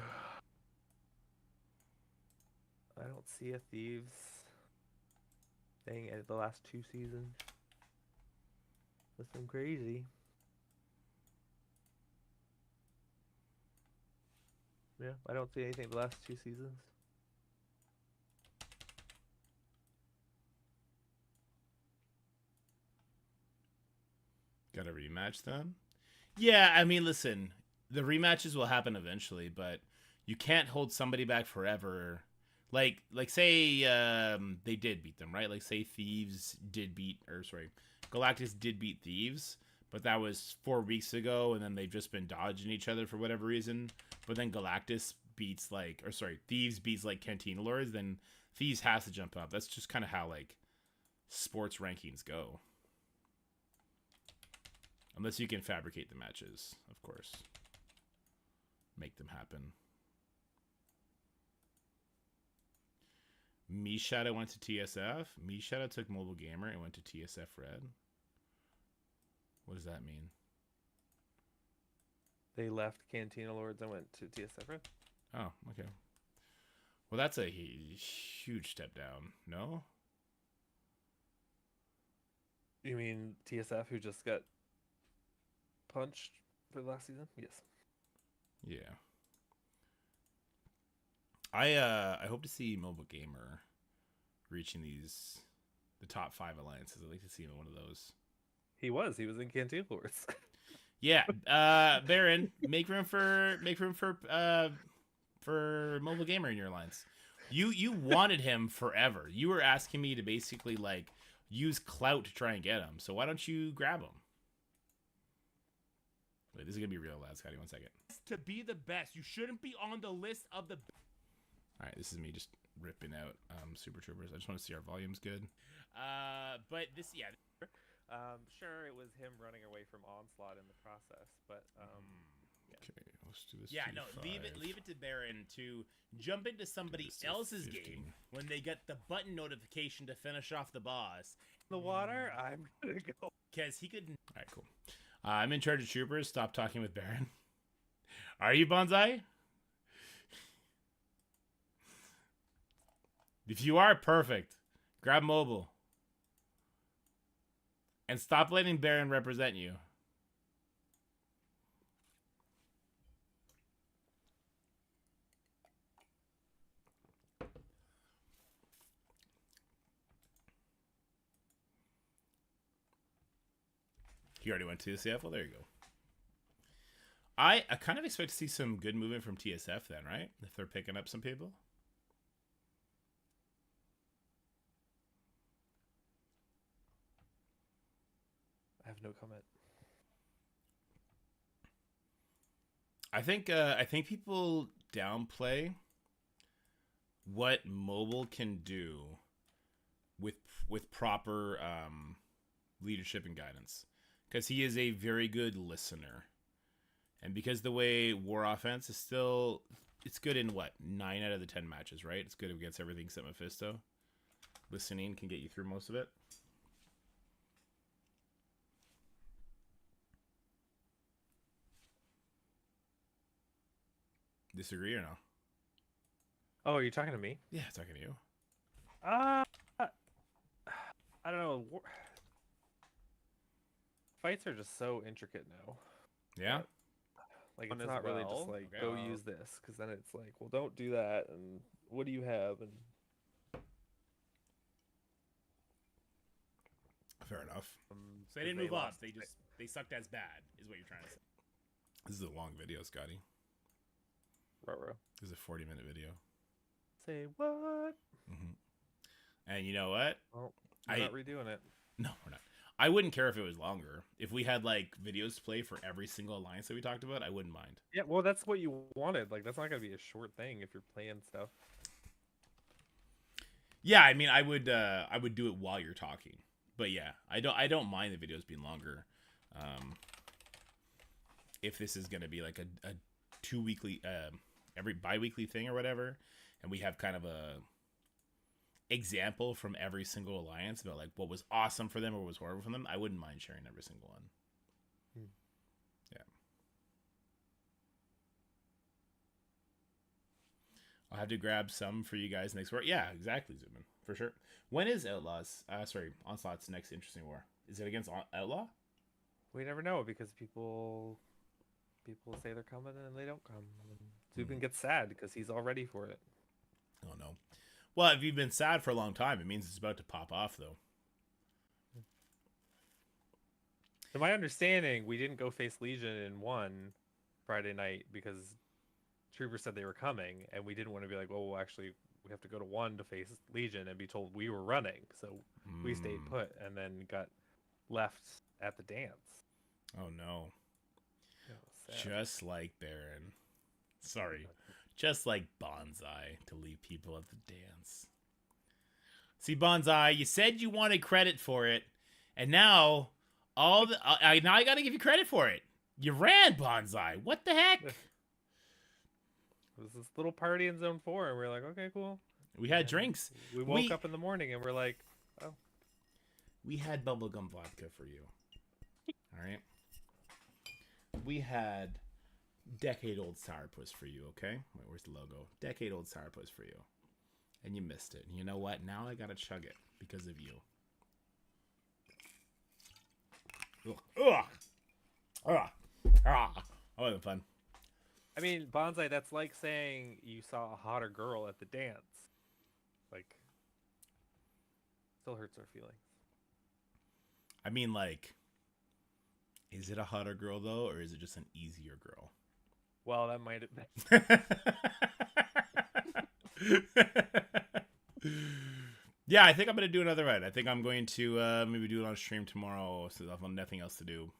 Speaker 2: I don't see a Thieves thing at the last 2 seasons. That's some crazy. Yeah, I don't see anything the last 2 seasons.
Speaker 1: Got a rematch then? Yeah, I mean, listen, the rematches will happen eventually, but you can't hold somebody back forever. Like say they did beat them, right? Like say Galactus did beat Thieves, but that was 4 weeks ago, and then they've just been dodging each other for whatever reason. But then Thieves beats like Cantina Lords, then Thieves has to jump up. That's just kind of how like sports rankings go. Unless you can fabricate the matches, of course. Make them happen. Shadow went to TSF. Shadow took Mobile Gamer and went to TSF Red. What does that mean?
Speaker 2: They left Cantina Lords and went to TSF Red.
Speaker 1: Oh, okay. Well, that's a huge step down, no?
Speaker 2: You mean TSF who just got punched for the last season? Yes.
Speaker 1: Yeah. I hope to see Mobile Gamer reaching the top 5 alliances. I'd like to see him in one of those.
Speaker 2: He was in Cantina Lords.
Speaker 1: Yeah, Baron, make room for Mobile Gamer in your alliance. You wanted him forever. You were asking me to basically like use clout to try and get him. So why don't you grab him? Wait, this is gonna be real loud, Scotty. 1 second. To be the best, you shouldn't be on the list of the. All right, this is me just ripping out Super Troopers. I just want to see our volume's good. But this, yeah.
Speaker 2: Sure, it was him running away from Onslaught in the process, but yeah.
Speaker 1: Okay, let's do this. Yeah, no, leave it to Baron to jump into somebody else's
Speaker 2: 15.
Speaker 1: game when they get the button notification to finish off the boss.
Speaker 2: The water, I'm gonna go.
Speaker 1: Because he could. All right, cool. I'm in charge of troopers. Stop talking with Baron. Are you, Bonsai? If you are, perfect. Grab mobile. And stop letting Baron represent you. He already went to TSF. Well, there you go. I kind of expect to see some good movement from TSF then, right? If they're picking up some people.
Speaker 2: have no comment.
Speaker 1: I think people downplay what mobile can do with proper leadership and guidance, because he is a very good listener, and because the way War Offense is still, it's good in what, 9 out of the 10 matches, right? It's good against everything except Mephisto. Listening can get you through most of it. Disagree or no?
Speaker 2: Oh, are you talking to me?
Speaker 1: Yeah, talking to you.
Speaker 2: I don't know. Fights are just so intricate now.
Speaker 1: Yeah.
Speaker 2: Like,
Speaker 3: One
Speaker 2: it's
Speaker 3: as
Speaker 2: not really just
Speaker 3: well.
Speaker 2: like,
Speaker 1: Okay.
Speaker 2: go use this, because then it's like, well, don't do that, and what do you have? And
Speaker 1: Fair enough. So they
Speaker 2: 'cause
Speaker 1: didn't move up.
Speaker 2: lost-
Speaker 1: They sucked as bad, is what you're trying to say. This is a long video, Scotty.
Speaker 2: Ruh-roh.
Speaker 1: This is a 40-minute video.
Speaker 2: Say what?
Speaker 1: And you know what?
Speaker 2: Well, I'm not redoing it.
Speaker 1: No, we're not. I wouldn't care if it was longer. If we had like videos to play for every single alliance that we talked about, I wouldn't mind.
Speaker 2: Yeah, well, that's what you wanted. Like, that's not gonna be a short thing if you're playing stuff.
Speaker 1: Yeah, I mean, I would do it while you're talking. But yeah, I don't mind the videos being longer. If this is gonna be like a 2-weekly, every bi-weekly thing or whatever, and we have kind of a example from every single alliance about like what was awesome for them or what was horrible for them, I wouldn't mind sharing every single one. Yeah. I'll have to grab some for you guys next war. Yeah, exactly, Zoomin. For sure. When is Onslaught's next interesting war? Is it against Outlaw?
Speaker 2: We never know, because people say they're coming and they don't come. And Zubin gets sad because he's all ready for it.
Speaker 1: Oh no. Well, if you've been sad for a long time, it means it's about to pop off, though.
Speaker 2: To my understanding, we didn't go face Legion in one Friday night because Trooper said they were coming, and we didn't want to be like, well, actually, we have to go to one to face Legion and be told we were running. So we stayed put and then got left at the dance.
Speaker 1: Oh no.
Speaker 2: It was sad.
Speaker 1: Just like Baron. Sorry. Just like Bonsai to leave people at the dance. See, Bonsai, you said you wanted credit for it, and now now I got to give you credit for it. You ran, Bonsai. What the heck?
Speaker 2: It was this little party in Zone 4, and we are like, okay, cool.
Speaker 1: We had drinks.
Speaker 2: We woke up in the morning, and we're like, oh.
Speaker 1: We had bubblegum vodka for you. All right? We had decade-old sourpuss for you, okay? Wait, where's the logo? Decade-old sourpuss for you. And you missed it. And you know what? Now I gotta chug it because of you. Ugh. Ugh. Ah. That wasn't fun.
Speaker 2: I mean, Bonsai, that's like saying you saw a hotter girl at the dance. Like, still hurts our feelings.
Speaker 1: I mean, like, is it a hotter girl, though, or is it just an easier girl?
Speaker 2: Well, that might have been.
Speaker 1: Yeah, I think I'm going to do another ride. I think I'm going to maybe do it on stream tomorrow so I've got nothing else to do.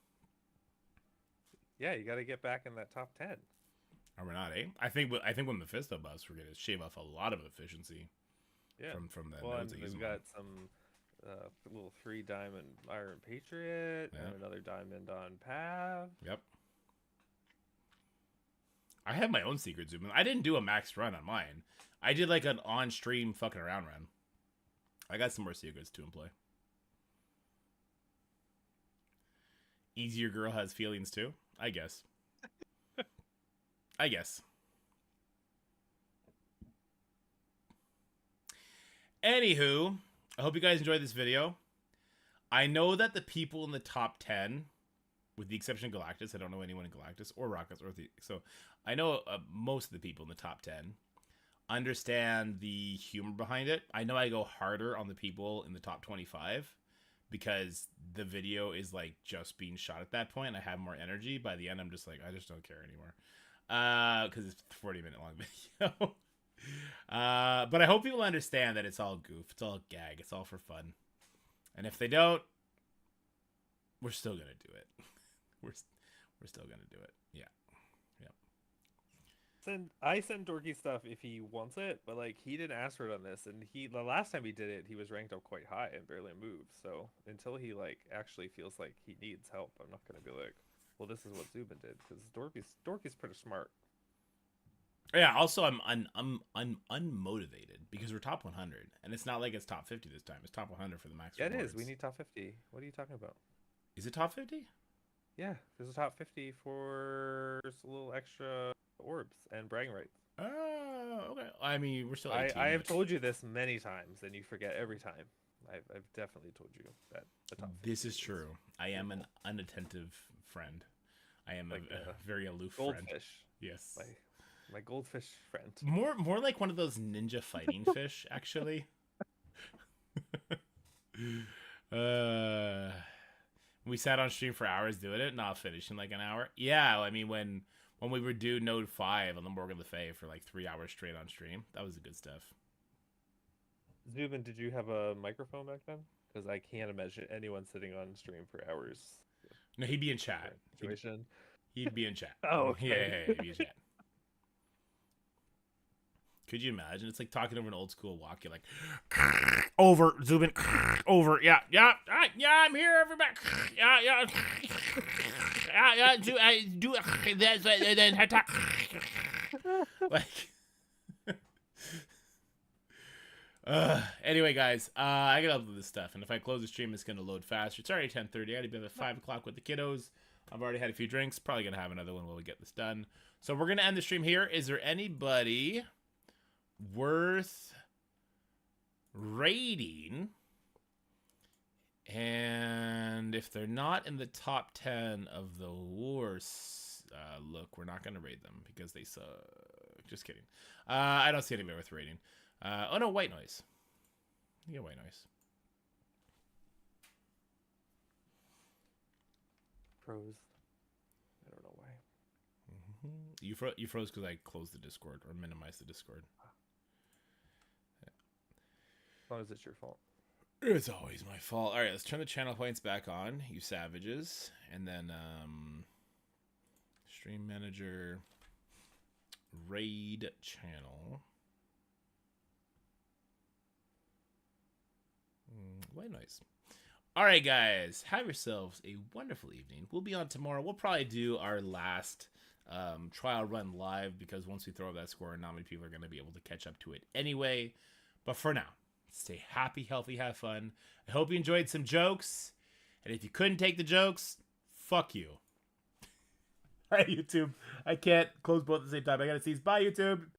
Speaker 2: Yeah, you got to get back in that top 10.
Speaker 1: Or we're not, eh? I think with Mephisto buffs, we're going to shave off a lot of efficiency from that.
Speaker 2: Well, and we've got some little 3-diamond Iron Patriot and another diamond on Pav.
Speaker 1: Yep. I have my own secret zoom. I didn't do a max run on mine. I did like an on-stream fucking around run. I got some more secrets to play. Easier girl has feelings too? I guess. I guess. Anywho, I hope you guys enjoyed this video. I know that the people in the top 10, with the exception of Galactus, I don't know anyone in Galactus or Rockets, so I know most of the people in the top 10 understand the humor behind it. I know I go harder on the people in the top 25 because the video is like just being shot at that point. I have more energy. By the end, I'm just like, I just don't care anymore. Because it's a 40-minute long video. But I hope people understand that it's all goof. It's all gag. It's all for fun. And if they don't, we're still gonna do it. We're still gonna do it. Yeah.
Speaker 2: I send Dorky stuff if he wants it, but like he didn't ask for it on this, and the last time he did it, he was ranked up quite high and barely moved. So until he like actually feels like he needs help, I'm not gonna be like, well, this is what Zubin did, because Dorky's pretty smart.
Speaker 1: Yeah. Also, I'm unmotivated because we're top 100, and it's not like it's top 50 this time. It's top 100 for the max.
Speaker 2: Yeah,
Speaker 1: rewards.
Speaker 2: it is. We need top 50. What are you talking about?
Speaker 1: Is it top 50?
Speaker 2: Yeah, there's a top 50 for a little extra orbs and bragging rights.
Speaker 1: Oh, okay. I mean, we're still 18.
Speaker 2: I have told you this many times, and you forget every time. I've definitely told you that the top 50
Speaker 1: This is true. I am an unattentive friend. I am
Speaker 2: like
Speaker 1: a very aloof
Speaker 2: goldfish.
Speaker 1: friend. Yes.
Speaker 2: My goldfish friend.
Speaker 1: More like one of those ninja fighting fish, actually. We sat on stream for hours doing it, not finished in like an hour. Yeah, I mean when we would do Node 5 on the Morgan Le Fay for like 3 hours straight on stream, that was the good stuff.
Speaker 2: Zubin, did you have a microphone back then? Because I can't imagine anyone sitting on stream for hours.
Speaker 1: No, he'd be in chat.
Speaker 2: Situation.
Speaker 1: He'd be in chat.
Speaker 2: Oh, okay.
Speaker 1: Yeah, he'd be in chat. Could you imagine? It's like talking over an old school walk. You're like, over, Zubin, over, yeah, I'm here, everybody, yeah, do that's then like. Anyway, guys, I gotta upload this stuff, and if I close the stream, it's gonna load faster. It's already 10:30. I gotta be up at 5 o'clock with the kiddos. I've already had a few drinks. Probably gonna have another one while we get this done. So we're gonna end the stream here. Is there anybody worth rating? And if they're not in the top 10 of the worst, look, we're not gonna rate them because they suck. Just kidding. I don't see anybody worth rating. Oh no, white noise. Yeah, white noise.
Speaker 2: Froze. I don't know why.
Speaker 1: You froze because I closed the Discord or minimized the Discord.
Speaker 2: As long as it's your fault.
Speaker 1: It's always my fault. All right, let's turn the channel points back on, you savages, and then stream manager, raid channel. White noise. All right, guys, have yourselves a wonderful evening. We'll be on tomorrow. We'll probably do our last trial run live because once we throw up that score, not many people are going to be able to catch up to it anyway. But for now, stay happy, healthy, have fun. I hope you enjoyed some jokes. And if you couldn't take the jokes, fuck you. All right, YouTube. I can't close both at the same time. I got to seize. Bye, YouTube.